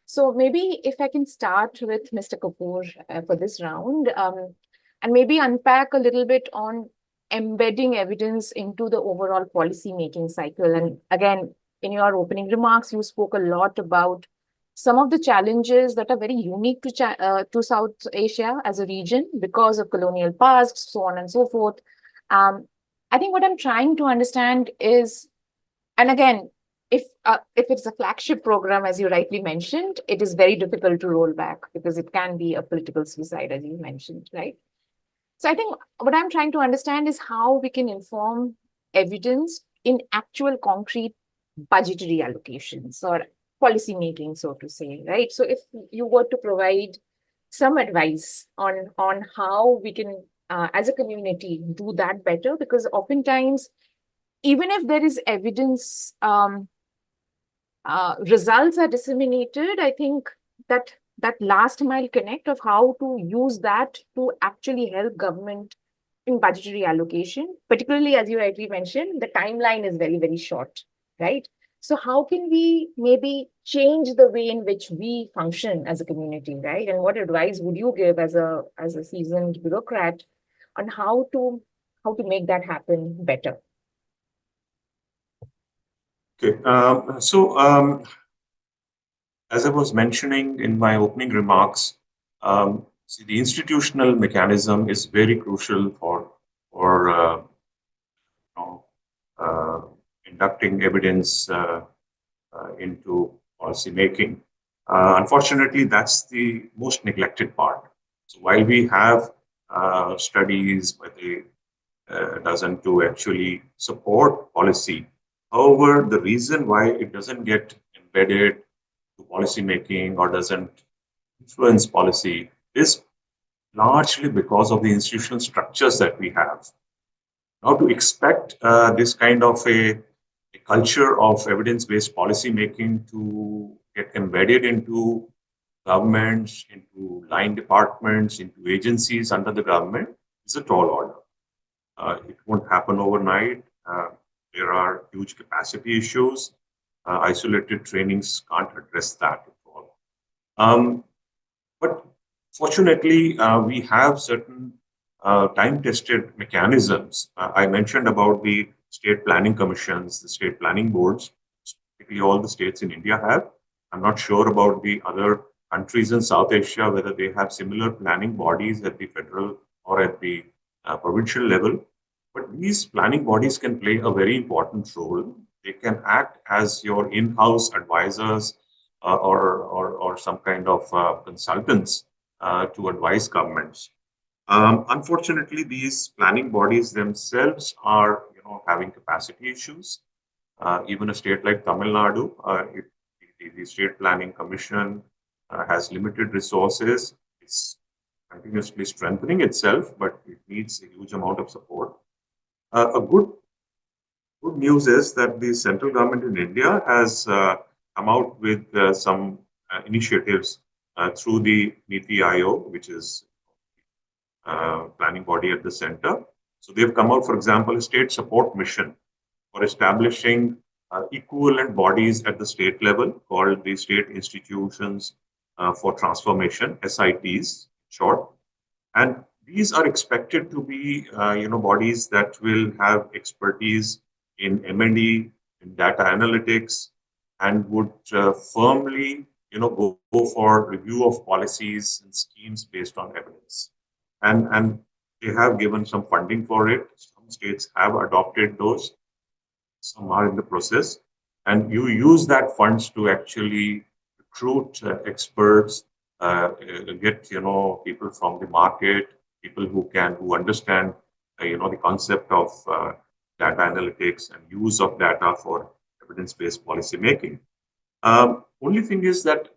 So maybe if I can start with Mr. Kapoor for this round, and maybe unpack a little bit on embedding evidence into the overall policy making cycle. And again, in your opening remarks, you spoke a lot about some of the challenges that are very unique to South Asia as a region because of colonial past, so on and so forth. I think what I'm trying to understand is, and again, if it's a flagship program, as you rightly mentioned, it is very difficult to roll back because it can be a political suicide, as you mentioned, right? So I think what I'm trying to understand is how we can inform evidence in actual concrete budgetary allocations or policy making, so to say, right? So if you were to provide some advice on how we can, as a community, do that better, because oftentimes, even if there is evidence, results are disseminated, I think that last mile connect of how to use that to actually help government in budgetary allocation, particularly as you rightly mentioned, the timeline is very, very short, right? So how can we maybe change the way in which we function as a community, right? And what advice would you give as a seasoned bureaucrat on how to make that happen better? Okay. As I was mentioning in my opening remarks, see, the institutional mechanism is very crucial for you know, uh, inducting evidence into policy making. Unfortunately, that's the most neglected part. So while we have studies by the dozen to actually support policy, however, the reason why it doesn't get embedded to policy making or doesn't influence policy is largely because of the institutional structures that we have. Now, to expect this kind of a culture of evidence-based policy making to get embedded into governments, into line departments, into agencies under the government is a tall order. It won't happen overnight. There are huge capacity issues. Isolated trainings can't address that at all. But fortunately, we have certain time-tested mechanisms. I mentioned about the state planning commissions, the state planning boards, particularly all the states in India have. I'm not sure about the other countries in South Asia, whether they have similar planning bodies at the federal or at the provincial level. But these planning bodies can play a very important role. They can act as your in-house advisors or some kind of consultants to advise governments. Unfortunately, these planning bodies themselves are, having capacity issues. Even a state like Tamil Nadu, the State Planning Commission has limited resources. It's continuously strengthening itself, but it needs a huge amount of support. A good news is that the central government in India has come out with some initiatives through the Niti Aayog, which is planning body at the center. So they've come out, for example, a state support mission for establishing equivalent bodies at the state level called the State Institutions for Transformation, SITs, short. And these are expected to be, bodies that will have expertise in M&E, in data analytics, and would firmly, go for review of policies and schemes based on evidence. And they have given some funding for it. Some states have adopted those. Some are in the process. And you use that funds to actually recruit experts, get, people from the market, people who understand, the concept of data analytics and use of data for evidence-based policy making. Only thing is that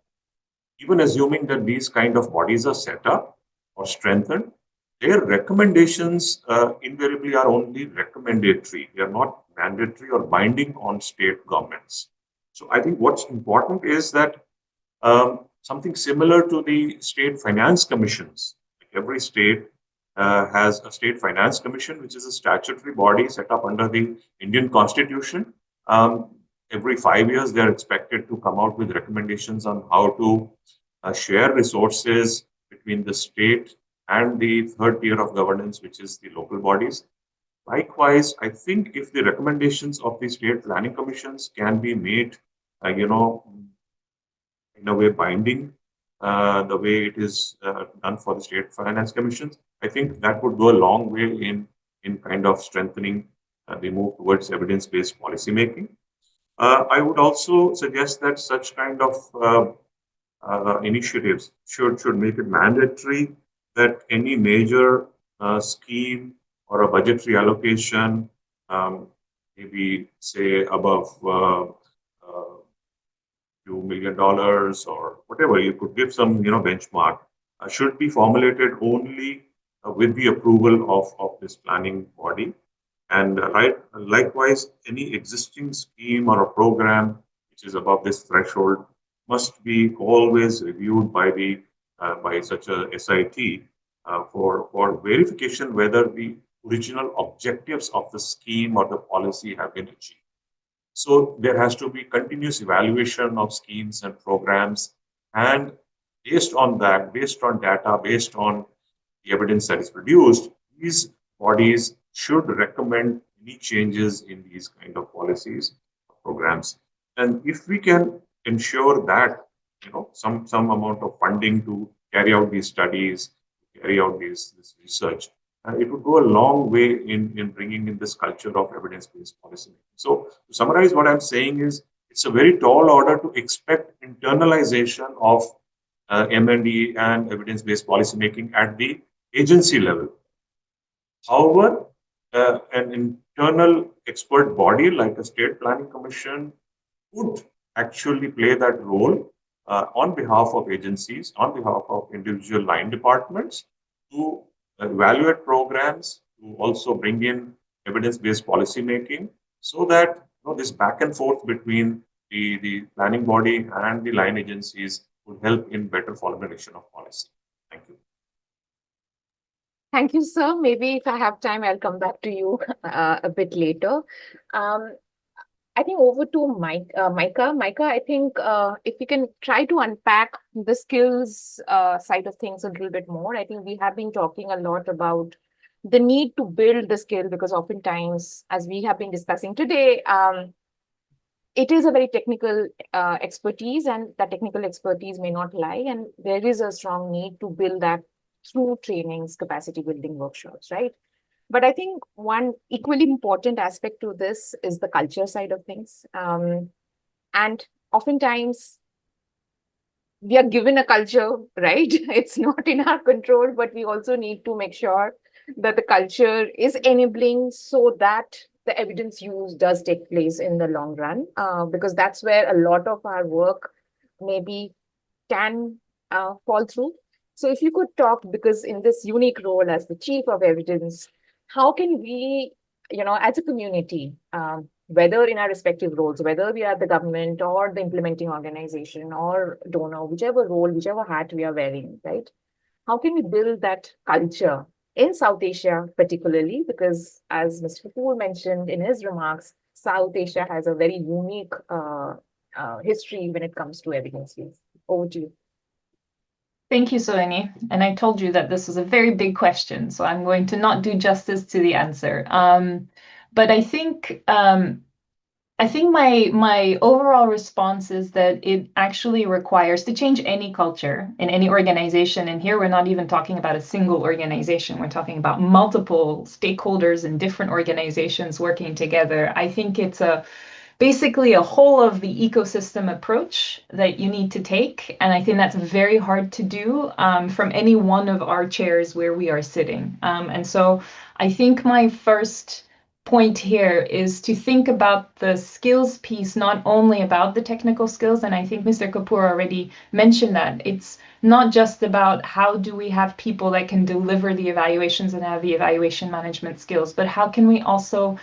even assuming that these kind of bodies are set up or strengthened, their recommendations invariably are only recommendatory. They are not mandatory or binding on state governments. So I think what's important is that something similar to the state finance commissions. Like every state has a state finance commission, which is a statutory body set up under the Indian Constitution. Every 5 years, they're expected to come out with recommendations on how to share resources between the state and the third tier of governance, which is the local bodies. Likewise, I think if the recommendations of the state planning commissions can be made, in a way binding, the way it is done for the state finance commissions, I think that would go a long way in kind of strengthening the move towards evidence-based policy making. I would also suggest that such kind of initiatives should make it mandatory that any major scheme or a budgetary allocation, maybe say above few $1 million or whatever, you could give some benchmark, should be formulated only with the approval of this planning body. And likewise, any existing scheme or a program which is above this threshold must be always reviewed by the by such a SIT for verification whether the original objectives of the scheme or the policy have been achieved. So there has to be continuous evaluation of schemes and programs, and based on that, based on data, based on the evidence that is produced, these bodies should recommend any changes in these kind of policies, programs. And if we can ensure that, some amount of funding to carry out these studies, carry out this research, it would go a long way in bringing in this culture of evidence-based policy. So to summarize, what I'm saying is it's a very tall order to expect internalization of M&E and evidence-based policy making at the agency level. However, an internal expert body like a state planning commission would actually play that role on behalf of agencies, on behalf of individual line departments to evaluate programs, to also bring in evidence-based policy making, so that this back and forth between the planning body and the line agencies would help in better formulation of policy. Thank you. Thank you, sir. Maybe if I have time, I'll come back to you a bit later. I think over to Micah. Micah, I think if we can try to unpack the skills side of things a little bit more. I think we have been talking a lot about the need to build the skill, because oftentimes, as we have been discussing today, it is a very technical expertise, and that technical expertise may not lie. And there is a strong need to build that through trainings, capacity building workshops, right? But I think one equally important aspect to this is the culture side of things. And oftentimes we are given a culture, right? It's not in our control, but we also need to make sure that the culture is enabling so that the evidence use does take place in the long run, because that's where a lot of our work maybe can fall through. So if you could talk, because in this unique role as the chief of evidence, how can we, as a community, whether in our respective roles, whether we are the government or the implementing organization or donor, whichever role, whichever hat we are wearing, right? How can we build that culture in South Asia, particularly? Because as Mr. Kapoor mentioned in his remarks, South Asia has a very unique history when it comes to evidence use. Over to you. Thank you, Sohini. And I told you that this was a very big question, so I'm going to not do justice to the answer. But I think my overall response is that it actually requires to change any culture in any organization. And here we're not even talking about a single organization. We're talking about multiple stakeholders in different organizations working together. I think it's basically a whole of the ecosystem approach that you need to take. And I think that's very hard to do from any one of our chairs where we are sitting. And so I think my first point here is to think about the skills piece, not only about the technical skills. And I think Mr. Kapoor already mentioned that. It's not just about how do we have people that can deliver the evaluations and have the evaluation management skills, but how can we also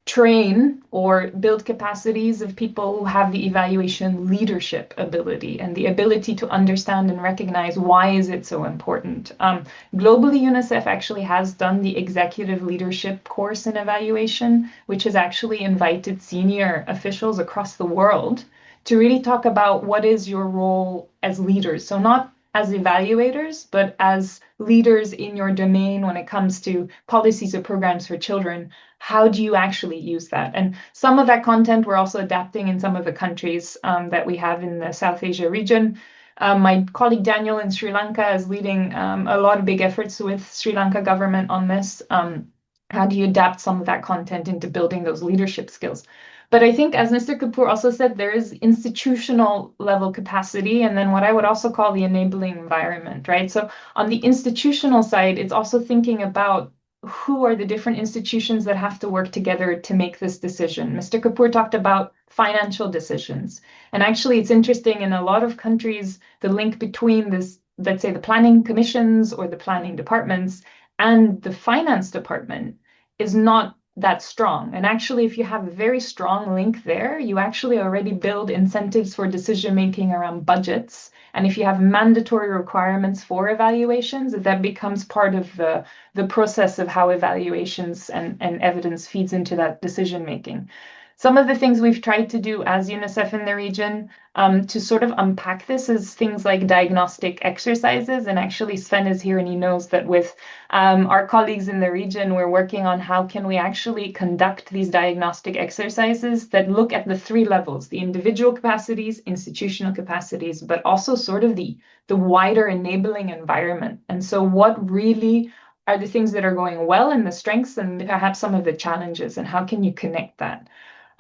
train or build capacities of people who have the evaluation leadership ability and the ability to understand and recognize why is it so important. Globally, UNICEF actually has done the executive leadership course in evaluation, which has actually invited senior officials across the world to really talk about what is your role as leaders. So not as evaluators, but as leaders in your domain when it comes to policies or programs for children. How do you actually use that? And some of that content we're also adapting in some of the countries that we have in the South Asia region. My colleague Daniel in Sri Lanka is leading a lot of big efforts with Sri Lanka government on this. How do you adapt some of that content into building those leadership skills? But I think, as Mr. Kapoor also said, there is institutional level capacity, and then what I would also call the enabling environment, right? So on the institutional side, it's also thinking about who are the different institutions that have to work together to make this decision. Mr. Kapoor talked about financial decisions. And actually, it's interesting, in a lot of countries, the link between this, let's say, the planning commissions or the planning departments and the finance department is not that strong. And actually, if you have a very strong link there, you actually already build incentives for decision making around budgets. And if you have mandatory requirements for evaluations, that becomes part of the process of how evaluations and evidence feeds into that decision making. Some of the things we've tried to do as UNICEF in the region to sort of unpack this is things like diagnostic exercises. And actually, Sven is here and he knows that with our colleagues in the region, we're working on how can we actually conduct these diagnostic exercises that look at the three levels: the individual capacities, institutional capacities, but also sort of the wider enabling environment. And so what really are the things that are going well and the strengths and perhaps some of the challenges, and how can you connect that?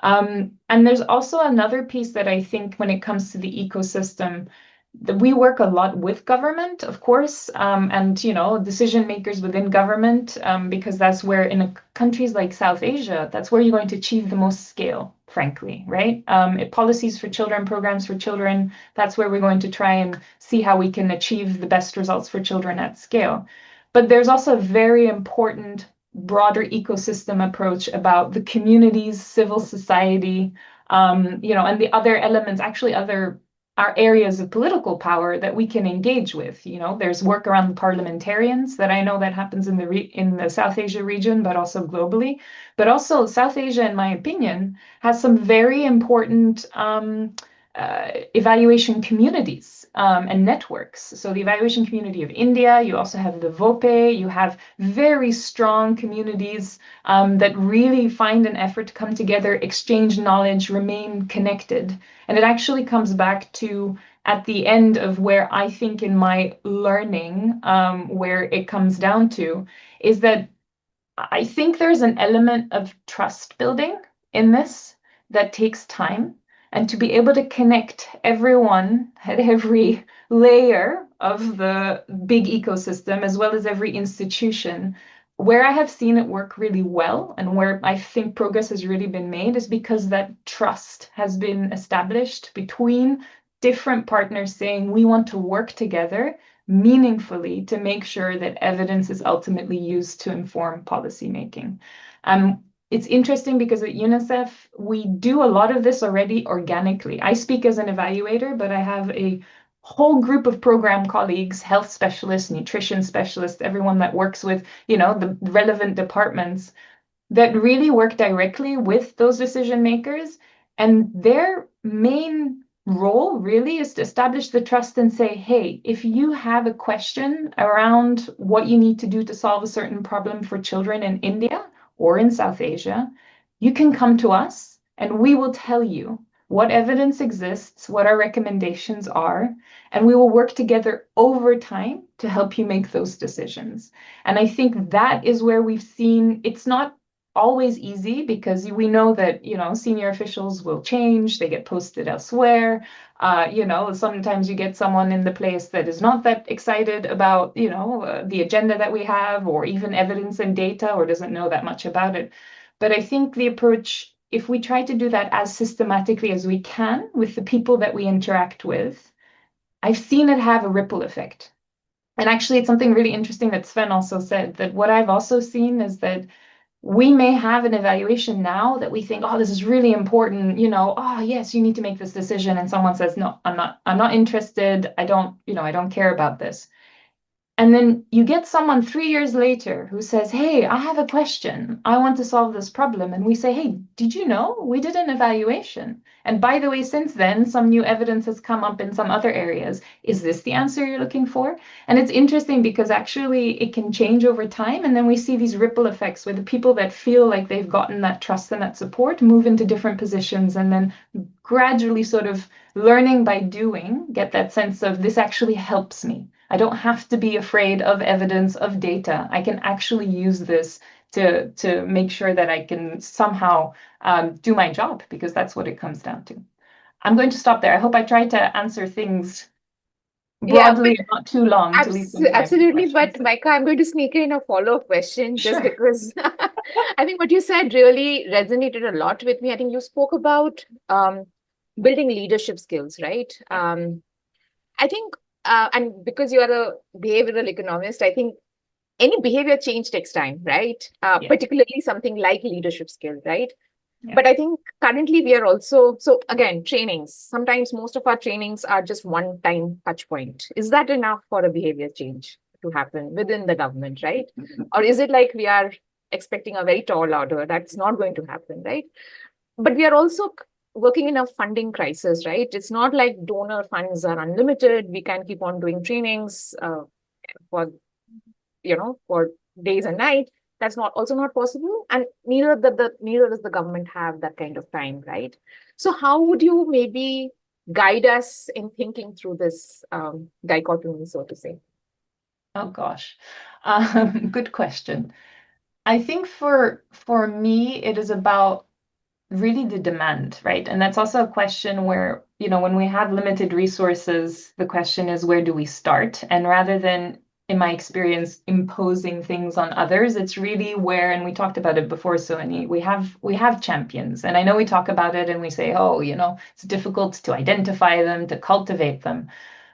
And there's also another piece that I think when it comes to the ecosystem, that we work a lot with government, of course, and decision makers within government, because that's where in countries like South Asia, that's where you're going to achieve the most scale, frankly, right? Policies for children, programs for children, that's where we're going to try and see how we can achieve the best results for children at scale. But there's also a very important broader ecosystem approach about the communities, civil society, and the other elements, actually our areas of political power that we can engage with. There's work around the parliamentarians that I know that happens in the South Asia region, but also globally. But also South Asia, in my opinion, has some very important evaluation communities and networks. So the evaluation community of India, you also have the VOPE, you have very strong communities that really find an effort to come together, exchange knowledge, remain connected. And it actually comes back to, at the end of where I think in my learning, where it comes down to, is that I think there's an element of trust building in this that takes time. And to be able to connect everyone at every layer of the big ecosystem, as well as every institution, where I have seen it work really well and where I think progress has really been made is because that trust has been established between different partners saying we want to work together meaningfully to make sure that evidence is ultimately used to inform policymaking. It's interesting because at UNICEF, we do a lot of this already organically. I speak as an evaluator, but I have a whole group of program colleagues, health specialists, nutrition specialists, everyone that works with, the relevant departments that really work directly with those decision makers. And their main role really is to establish the trust and say, hey, if you have a question around what you need to do to solve a certain problem for children in India, or in South Asia, you can come to us and we will tell you what evidence exists, what our recommendations are, and we will work together over time to help you make those decisions. And I think that is where we've seen, it's not always easy because we know that, senior officials will change, they get posted elsewhere. Sometimes you get someone in the place that is not that excited about, the agenda that we have, or even evidence and data, or doesn't know that much about it. But I think the approach, if we try to do that as systematically as we can with the people that we interact with, I've seen it have a ripple effect. And actually, it's something really interesting that Sven also said, that what I've also seen is that we may have an evaluation now that we think, oh, this is really important, oh, yes, you need to make this decision. And someone says, no, I'm not interested. I don't care about this. And then you get someone 3 years later who says, hey, I have a question. I want to solve this problem. And we say, hey, did you know? We did an evaluation. And by the way, since then, some new evidence has come up in some other areas. Is this the answer you're looking for? And it's interesting because actually it can change over time. And then we see these ripple effects where the people that feel like they've gotten that trust and that support move into different positions, and then gradually sort of learning by doing, get that sense of this actually helps me. I don't have to be afraid of evidence, of data. I can actually use this to make sure that I can somehow do my job, because that's what it comes down to. I'm going to stop there. I hope I tried to answer things broadly, not too long to leave some time absolutely. for But questions. Micah, I'm going to sneak in a follow-up question just Sure. because I think what you said really resonated a lot with me. I think you spoke about building leadership skills, right? I think, and because you are a behavioral economist, I think any behavior change takes time, right? Yeah. Particularly something like leadership skill, right? Yeah. But I think currently we are also, so again, trainings. Sometimes most of our trainings are just one-time touch point. Is that enough for a behavior change to happen within the government, right? Or is it like we are expecting a very tall order? That's not going to happen, right? But we are also working in a funding crisis, right? It's not like donor funds are unlimited. We can keep on doing trainings for for days and nights. That's not also not possible, and neither does the government have that kind of time, right? So how would you maybe guide us in thinking through this dichotomy, so to say? Oh gosh, good question. I think for me, it is about really the demand, right? And that's also a question where, when we have limited resources, the question is, where do we start? And rather than, in my experience, imposing things on others, it's really where, and we talked about it before, Sohini, we have champions. And I know we talk about it and we say, oh, it's difficult to identify them, to cultivate them.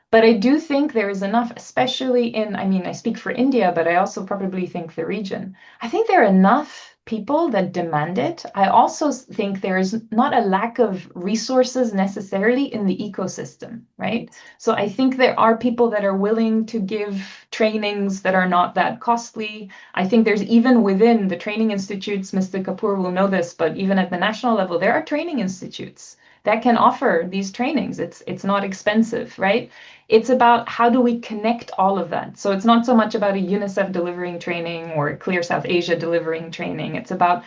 But I do think there is enough, especially I speak for India, but I also probably think the region. I think there are enough people that demand it. I also think there is not a lack of resources necessarily in the ecosystem, right? So I think there are people that are willing to give trainings that are not that costly. I think there's even within the training institutes, Mr. Kapoor will know this, but even at the national level, there are training institutes that can offer these trainings. It's not expensive, right? It's about how do we connect all of that. So it's not so much about a UNICEF delivering training or a Clear South Asia delivering training. It's about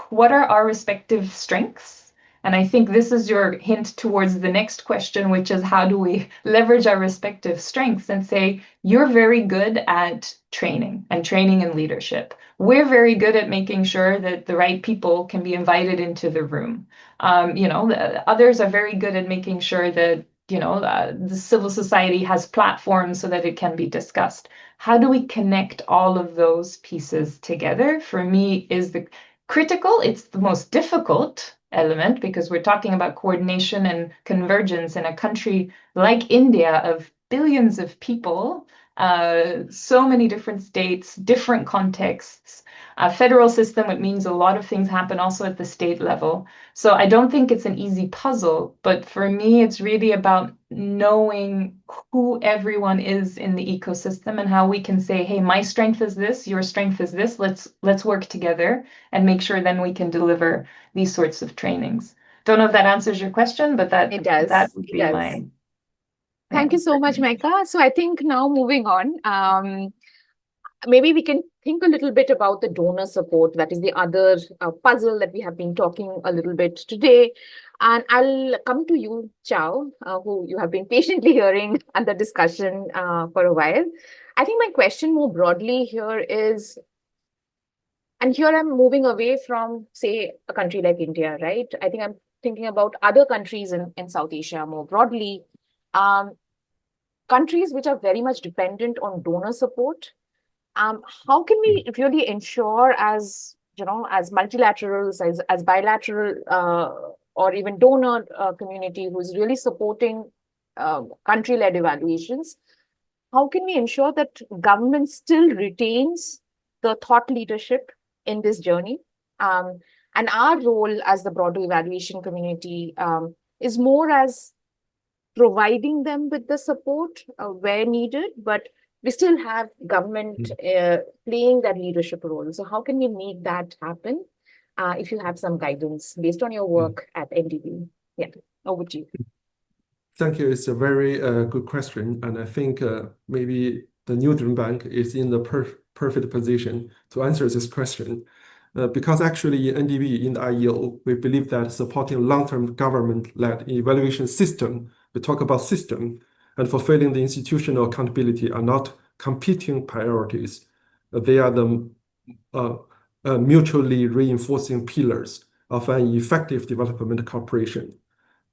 what are our respective strengths. And I think this is your hint towards the next question, which is how do we leverage our respective strengths and say, you're very good at training and leadership. We're very good at making sure that the right people can be invited into the room. The others are very good at making sure that the civil society has platforms so that it can be discussed. How do we connect all of those pieces together? For me, is the critical. It's the most difficult element because we're talking about coordination and convergence in a country like India of billions of people, so many different states, different contexts. A federal system, it means a lot of things happen also at the state level. So I don't think it's an easy puzzle, but for me, it's really about knowing who everyone is in the ecosystem and how we can say, hey, my strength is this, your strength is this, let's work together and make sure then we can deliver these sorts of trainings. Don't know if that answers your question, but It does. that would It be does. my... Thank you so much, Micah. So I think now moving on, maybe we can think a little bit about the donor support. That is the other puzzle that we have been talking a little bit today. And I'll come to you, Chow, who you have been patiently hearing at the discussion for a while. I think my question more broadly here is, and here I'm moving away from, say, a country like India, right? I think I'm thinking about other countries in South Asia more broadly. Countries which are very much dependent on donor support. How can we really ensure, as as multilaterals, as bilateral, or even donor community who's really supporting country-led evaluations, how can we ensure that government still retains the thought leadership in this journey? And our role as the broader evaluation community is more as providing them with the support where needed, but we still have government playing that leadership role. So how can we make that happen? If you have some guidance based on your work at NDB. Yeah, over to you. Thank you. It's a very good question. And I think maybe the New Zealand Bank is in the perfect position to answer this question. Because actually in NDB, in the IEO, we believe that supporting long-term government-led evaluation system, we talk about system, and fulfilling the institutional accountability are not competing priorities. They are the mutually reinforcing pillars of an effective development cooperation.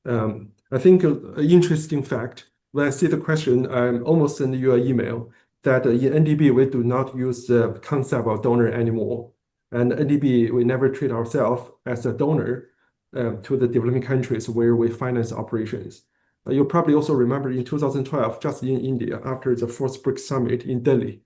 I think an interesting fact, when I see the question, I'm almost sending you an email that in NDB, we do not use the concept of donor anymore. And NDB, we never treat ourselves as a donor to the developing countries where we finance operations. You probably also remember in 2012, just in India, after the fourth BRICS summit in Delhi,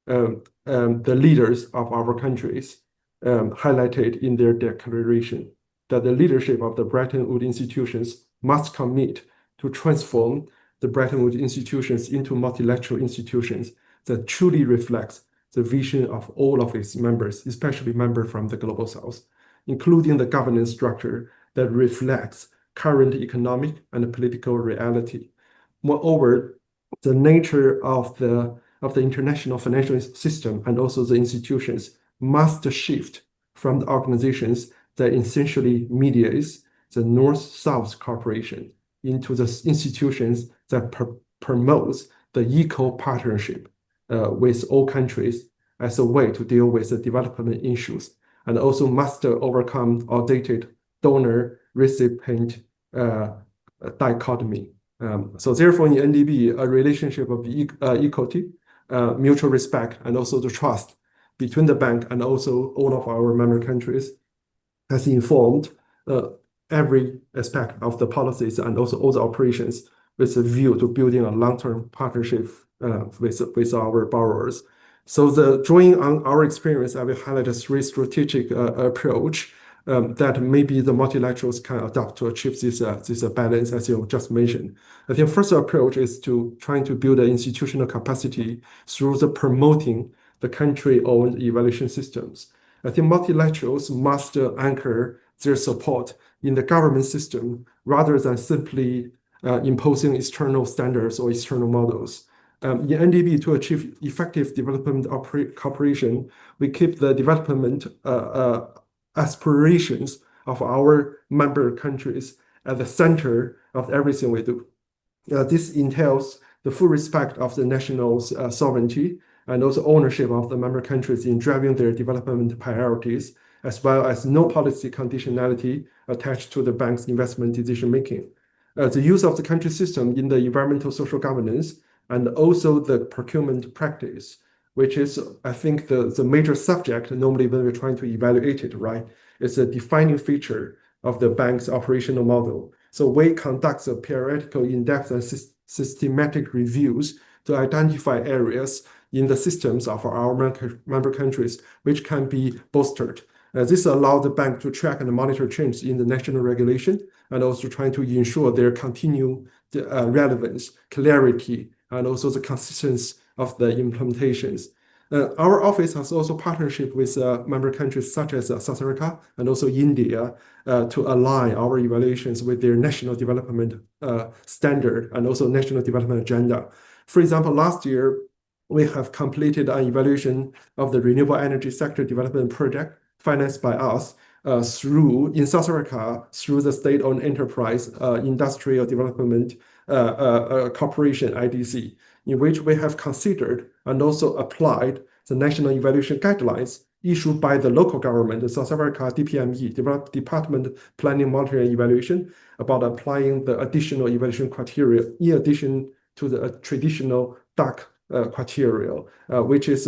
the leaders of our countries highlighted in their declaration that the leadership of the Bretton Woods institutions must commit to transform the Bretton Woods institutions into multilateral institutions that truly reflects the vision of all of its members, especially members from the Global South, including the governance structure that reflects current economic and political reality. Moreover, the nature of the international financial system and also the institutions must shift from the organizations that essentially mediates the North-South cooperation into the institutions that promotes the equal partnership with all countries as a way to deal with the development issues, and also must overcome outdated donor-recipient dichotomy. So therefore, in NDB, a relationship of equity, mutual respect, and also the trust between the bank and also all of our member countries has informed every aspect of the policies and also all the operations with a view to building a long-term partnership with our borrowers. So drawing on our experience, I will highlight a three strategic approach that maybe the multilaterals can adopt to achieve this balance, as you just mentioned. I think first approach is to trying to build an institutional capacity through the promoting the country-owned evaluation systems. I think multilaterals must anchor their support in the government system rather than simply imposing external standards or external models. In NDB, to achieve effective development cooperation, we keep the development aspirations of our member countries at the center of everything we do. This entails the full respect of the national's sovereignty and also ownership of the member countries in driving their development priorities, as well as no policy conditionality attached to the bank's investment decision-making. The use of the country system in the environmental social governance and also the procurement practice, which is, I think, the major subject normally when we're trying to evaluate it, right? It's a defining feature of the bank's operational model. So we conduct the periodical in-depth and systematic reviews to identify areas in the systems of our member countries which can be bolstered. This allows the bank to track and monitor changes in the national regulation and also trying to ensure their continued relevance, clarity, and also the consistency of the implementations. Our office has also partnership with member countries such as South Africa and also India to align our evaluations with their national development standard and also national development agenda. For example, last year, we have completed an evaluation of the renewable energy sector development project financed by us in South Africa through the state-owned enterprise industrial development corporation, IDC, in which we have considered and also applied the national evaluation guidelines issued by the local government, the South Africa DPME, Department Planning, Monitoring and Evaluation, about applying the additional evaluation criteria in addition to the traditional DAC criteria, which is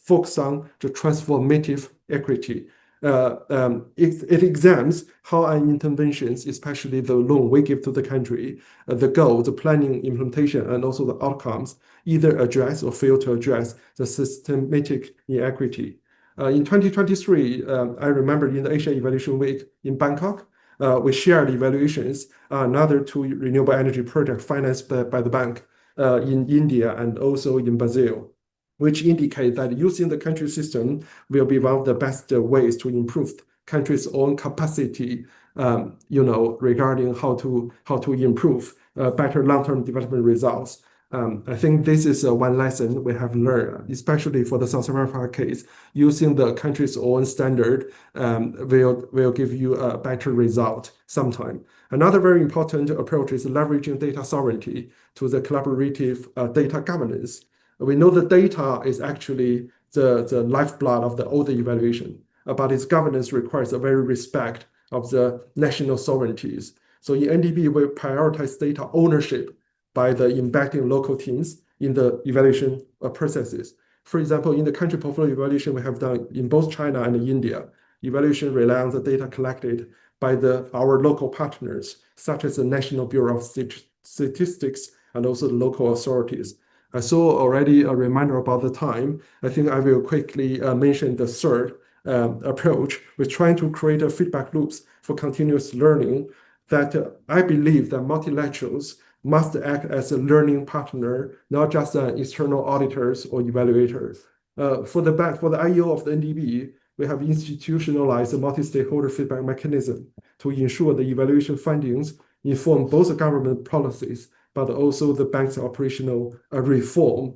focused on the transformative equity. It examines how our interventions, especially the loan we give to the country, the goal, the planning, implementation, and also the outcomes, either address or fail to address the systematic inequity. In 2023, I remember in the Asia Evaluation Week in Bangkok, we shared evaluations, another two renewable energy projects financed by the bank. in India and also in Brazil, which indicate that using the country system will be one of the best ways to improve country's own capacity, regarding how to improve better long-term development results. I think this is one lesson we have learned, especially for the South Africa case. Using the country's own standard will give you a better result sometime. Another very important approach is leveraging data sovereignty to the collaborative data governance. We know the data is actually the lifeblood of the older evaluation, but its governance requires a very respect of the national sovereignties. So in NDB, we prioritize data ownership by the embedding local teams in the evaluation processes. For example, in the country portfolio evaluation we have done in both China and India, evaluation rely on the data collected by our local partners, such as the National Bureau of Statistics and also the local authorities. I saw already a reminder about the time. I think I will quickly mention the third approach with trying to create a feedback loops for continuous learning that I believe that multilaterals must act as a learning partner, not just external auditors or evaluators. For the IEO of the NDB, we have institutionalized a multi-stakeholder feedback mechanism to ensure the evaluation findings inform both the government policies, but also the bank's operational reform.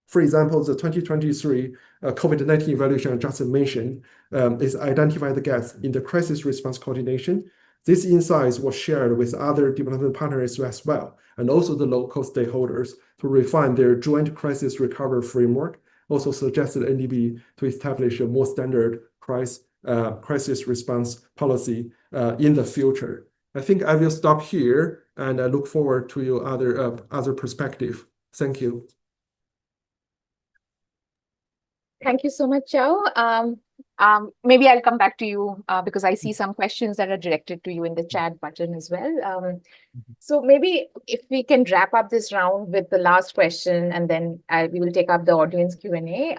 For example, the 2023 COVID-19 evaluation I just mentioned is identify the gaps in the crisis response coordination. These insights were shared with other development partners as well, and also the local stakeholders to refine their joint crisis recovery framework. Also suggested NDB to establish a more standard crisis response policy in the future. I think I will stop here, and I look forward to your other perspective. Thank you. Thank you so much, Chao. Maybe I'll come back to you because I see some questions that are directed to you in the chat button as well. So maybe if we can wrap up this round with the last question, and then we will take up the audience Q&A.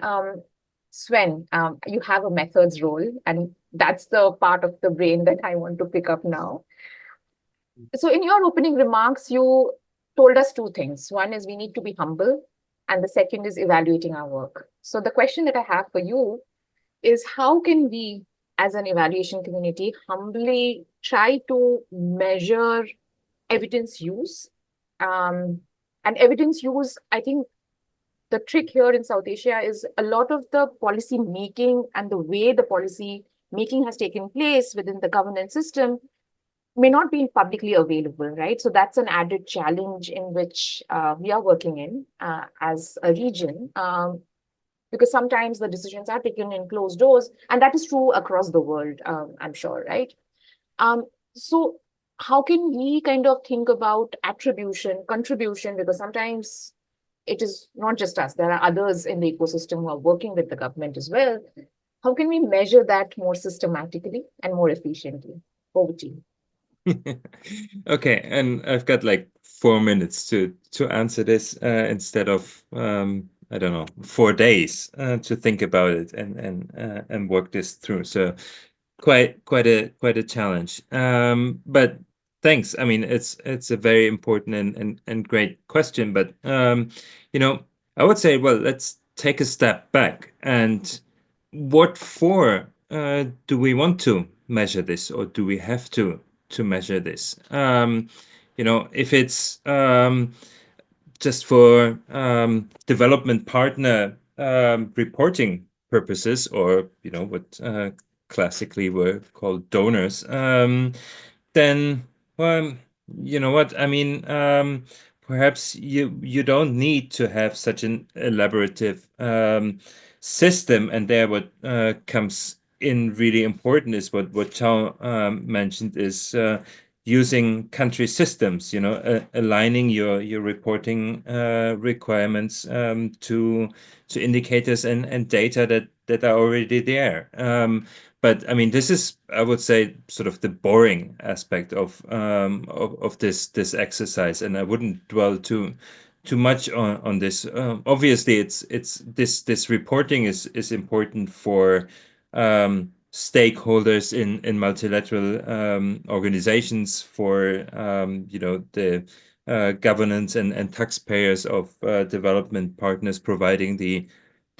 Sven, you have a methods role, and that's the part of the brain that I want to pick up now. So in your opening remarks, you told us two things. One is we need to be humble, and the second is evaluating our work. So the question that I have for you is how can we, as an evaluation community, humbly try to measure evidence use? And evidence use, I think the trick here in South Asia is a lot of the policy making and the way the policy making has taken place within the governance system may not be publicly available, right? So that's an added challenge in which we are working in as a region, because sometimes the decisions are taken in closed doors, and that is true across the world, I'm sure, right? So how can we kind of think about attribution, contribution, because sometimes it is not just us, there are others in the ecosystem who are working with the government as well. How can we measure that more systematically and more efficiently? Over to you. Okay, and I've got like 4 minutes to answer this instead of I don't know, 4 days to think about it and work this through. So quite a challenge. But thanks. I mean, it's a very important and great question. But I would say, well, let's take a step back. And what for do we want to measure this, or do we have to measure this? If it's just for development partner reporting purposes, or what classically were called donors, then you know what I mean. Perhaps you don't need to have such an elaborative system, and there what comes in really important is what Chao mentioned is using country systems, aligning your reporting requirements to indicators and data that are already there. But I mean, this is, I would say, sort of the boring aspect of this exercise, and I wouldn't dwell too much on this. Obviously, it's this reporting is important for stakeholders in multilateral organizations, for the governance and taxpayers of development partners providing the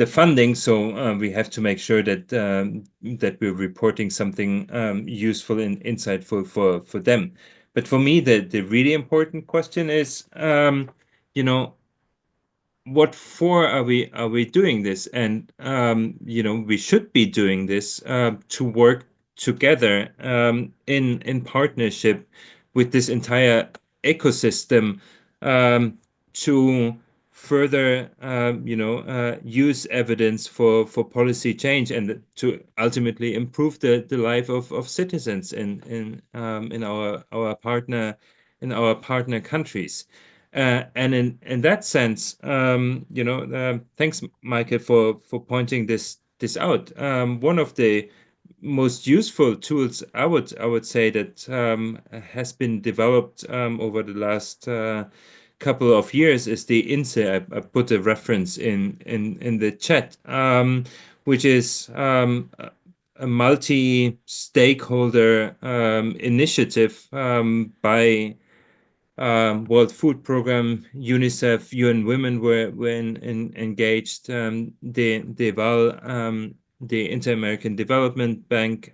funding. So we have to make sure that that we're reporting something useful and insightful for them. But for me, the really important question is, you know, what for are we doing this? And you know, we should be doing this to work together in partnership with this entire ecosystem to further you know, use evidence for policy change and to ultimately improve the life of citizens in our partner countries. And in that sense, you know, thanks, Michael, for pointing this out. One of the most useful tools I would say that has been developed over the last couple of years is the INSE. I put a reference in the chat, which is a multi-stakeholder initiative by World Food Program, UNICEF, UN Women were engaged, the Inter-American Development Bank,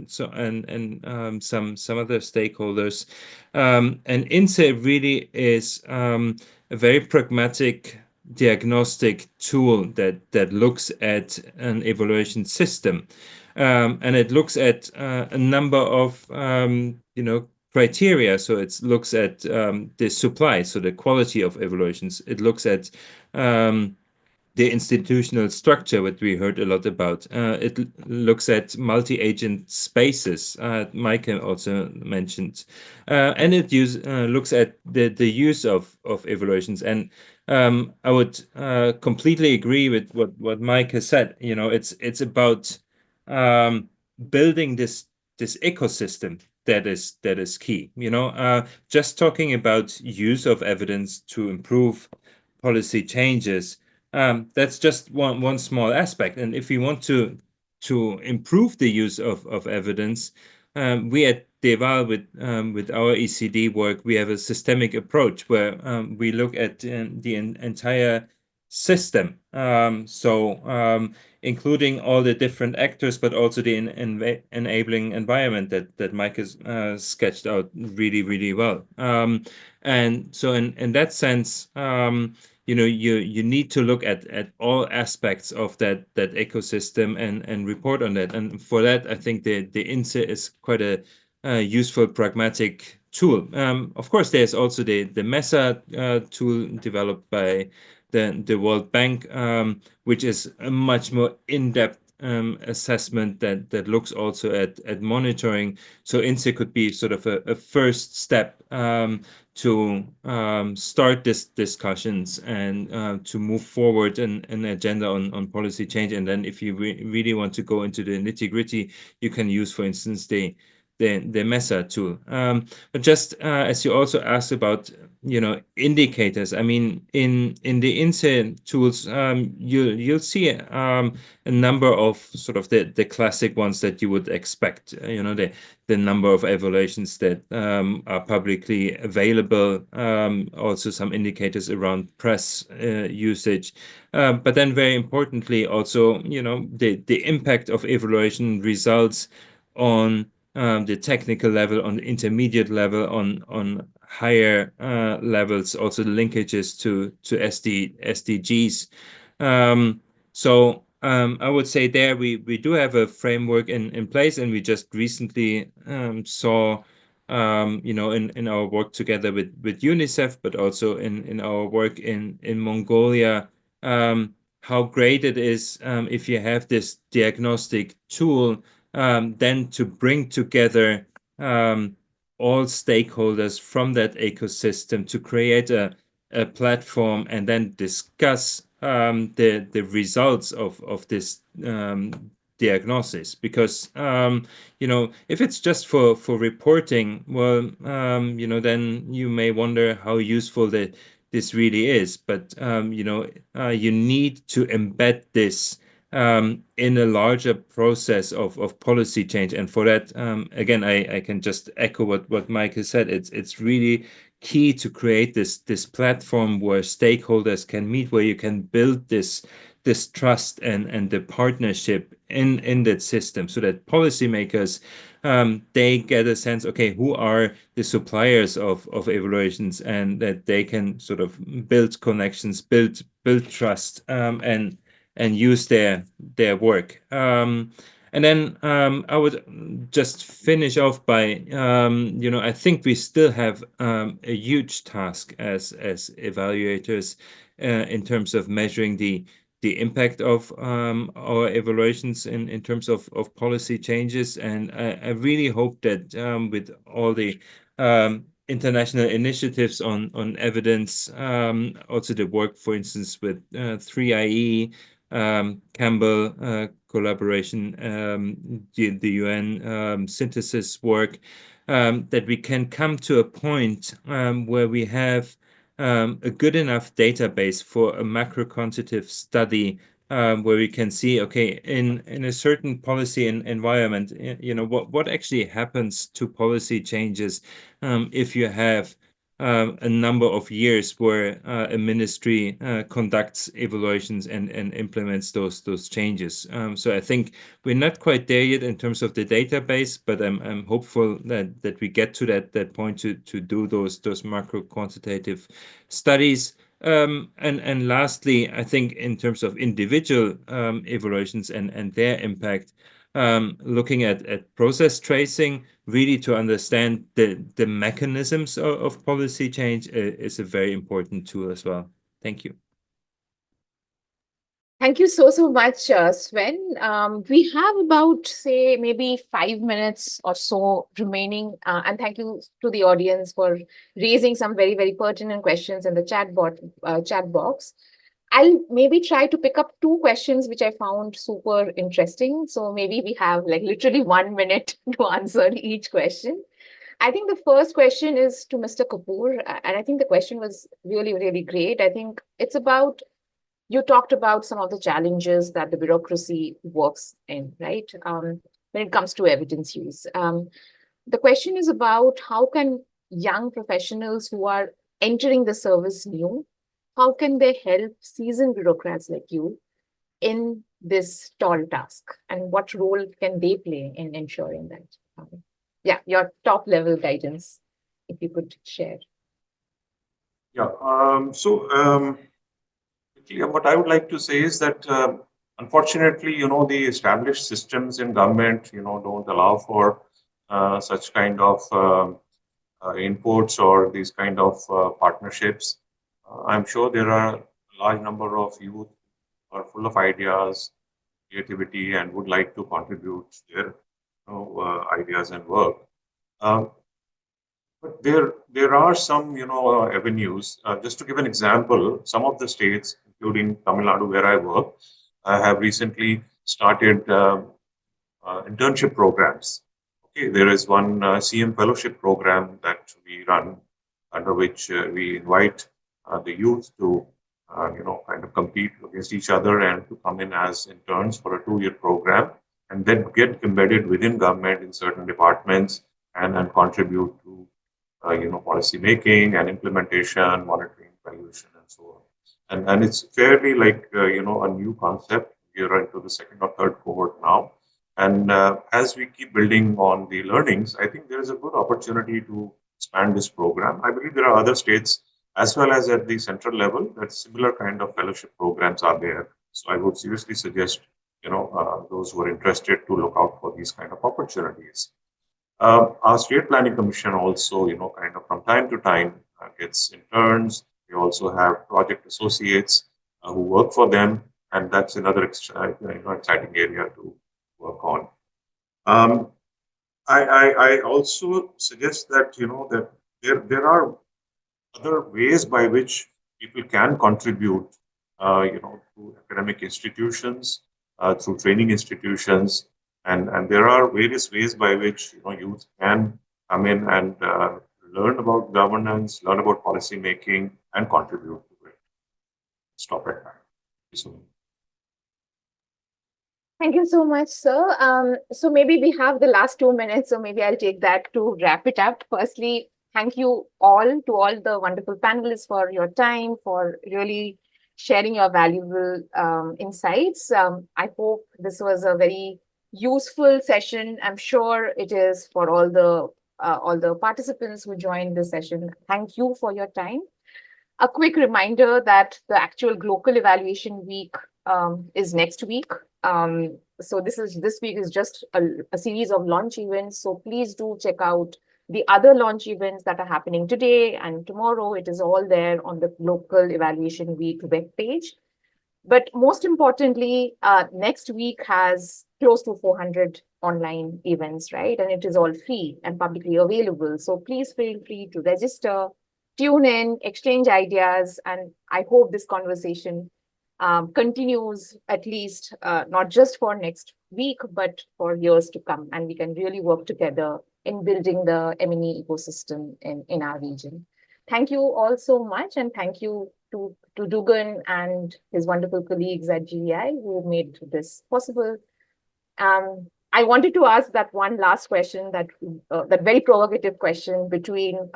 so and some other stakeholders. And INSE really is a very pragmatic diagnostic tool that looks at an evaluation system. And it looks at a number of you know, criteria. So it looks at the supply, so the quality of evaluations. It looks at the institutional structure, what we heard a lot about. It looks at multi-agent spaces, Michael also mentioned. And it looks at the use of evaluations. And I would completely agree with what Mike has said. You know, it's about building this ecosystem that is key. You know, just talking about use of evidence to improve policy changes, that's just one small aspect. And if we want to improve the use of evidence, we at DEVAL with our ECD work, we have a systemic approach where we look at the entire system. Including all the different actors, but also the enabling environment that Mike has sketched out really well. And so in that sense, you know, you need to look at all aspects of that ecosystem and report on that. And for that, I think the INSE is quite a useful, pragmatic tool. Of course, there's also the MESA tool developed by the World Bank, which is a much more in-depth assessment that looks also at monitoring. So INSE could be sort of a first step to start this discussions and to move forward an agenda on policy change. And then if you really want to go into the nitty-gritty, you can use, for instance, the MESA tool. But just as you also asked about, you know, indicators, I mean, in the INSE tools, you'll see a number of sort of the classic ones that you would expect. You know, the number of evaluations that are publicly available, also some indicators around press usage, but then very importantly also, you know, the impact of evaluation results on the technical level, on the intermediate level, on higher levels, also the linkages to SDGs. I would say there we do have a framework in place, and we just recently saw, you know, in our work together with UNICEF, but also in our work in Mongolia, how great it is if you have this diagnostic tool, then to bring together all stakeholders from that ecosystem to create a platform and then discuss the results of this diagnosis. Because you know, if it's just for reporting, well, you know, then you may wonder how useful this really is. But you know, you need to embed this in a larger process of policy change. And for that, again, I can just echo what Mike has said. It's really key to create this platform where stakeholders can meet, where you can build this trust and the partnership in that system, so that policymakers they get a sense, okay, who are the suppliers of evaluations, and that they can sort of build connections, build trust, and use their work. And then I would just finish off by, I think we still have a huge task as evaluators in terms of measuring the impact of our evaluations in terms of policy changes. And I really hope that with all the international initiatives on evidence, also the work, for instance, with 3IE, Campbell collaboration, the UN synthesis work, that we can come to a point where we have a good enough database for a macro quantitative study, where we can see, okay, in a certain policy environment, what actually happens to policy changes if you have a number of years where a ministry conducts evaluations and implements those changes. So I think we're not quite there yet in terms of the database, but I'm hopeful that we get to that point to do those macro quantitative studies. And lastly, I think in terms of individual evaluations and their impact, looking at process tracing, really to understand the mechanisms of policy change is a very important tool as well. Thank you. Thank you so much, Sven. We have about, say, maybe 5 minutes or so remaining. And thank you to the audience for raising some very, very pertinent questions in the chat box. I'll maybe try to pick up 2 questions which I found super interesting. So maybe we have like literally 1 minute to answer each question. I think the first question is to Mr. Kapoor, and I think the question was really, really great. I think it's about, you talked about some of the challenges that the bureaucracy works in, right? When it comes to evidence use. The question is about how can young professionals who are entering the service new, how can they help seasoned bureaucrats like you in this tall task? And what role can they play in ensuring that? Yeah, your top level guidance, if you could share. Yeah. What I would like to say is that, unfortunately, the established systems in government, don't allow for such kind of inputs or these kind of partnerships. I'm sure there are a large number of youth who are full of ideas, creativity, and would like to contribute their ideas and work. But there are some avenues. Just to give an example, some of the states, including Tamil Nadu, where I work, have recently started internship programs. Okay, there is one CM fellowship program that we run, under which we invite the youth to kind of compete against each other and to come in as interns for a 2-year program, and then get embedded within government in certain departments and contribute to policy making and implementation, monitoring, evaluation, and so on. And it's fairly like a new concept. We are into the 2nd or 3rd cohort now, and as we keep building on the learnings, I think there is a good opportunity to expand this program. I believe there are other states as well as at the central level that similar kind of fellowship programs are there. So I would seriously suggest those who are interested to look out for these kind of opportunities. Our State Planning Commission also, kind of from time to time gets interns. We also have project associates who work for them, and that's another exciting area to work on. I also suggest that that there are other ways by which people can contribute, to academic institutions, through training institutions. And there are various ways by which youth can come in and learn about governance, learn about policy making, and contribute to it. Stop at that. Thank you so much, sir. So maybe we have the last 2 minutes, so maybe I'll take that to wrap it up. Firstly, thank you all to all the wonderful panelists for your time, for really sharing your valuable insights. I hope this was a very useful session. I'm sure it is for all the participants who joined this session. Thank you for your time. A quick reminder that the actual Glocal Evaluation Week is next week. So this week is just a series of launch events. So please do check out the other launch events that are happening today and tomorrow. It is all there on the Glocal Evaluation Week webpage. But most importantly, next week has close to 400 online events, right? And it is all free and publicly available. So please feel free to register, tune in, exchange ideas, and I hope this conversation continues at least not just for next week, but for years to come. And we can really work together in building the M&E ecosystem in our region. Thank you all so much, and thank you to Dugan and his wonderful colleagues at GEI who made this possible. I wanted to ask that one last question, that very provocative question between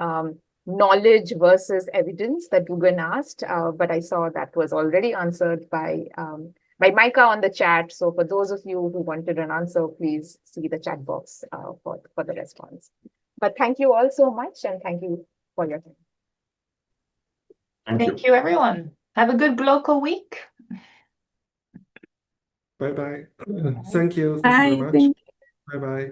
knowledge versus evidence that Dugan asked, but I saw that was already answered by Micah on the chat. So for those of you who wanted an answer, please see the chat box for the response. But thank you all so much, and thank you for your time. Thank you, everyone. Have a good Glocal week. Bye-bye. Thank you. Thank you very much. Bye-bye.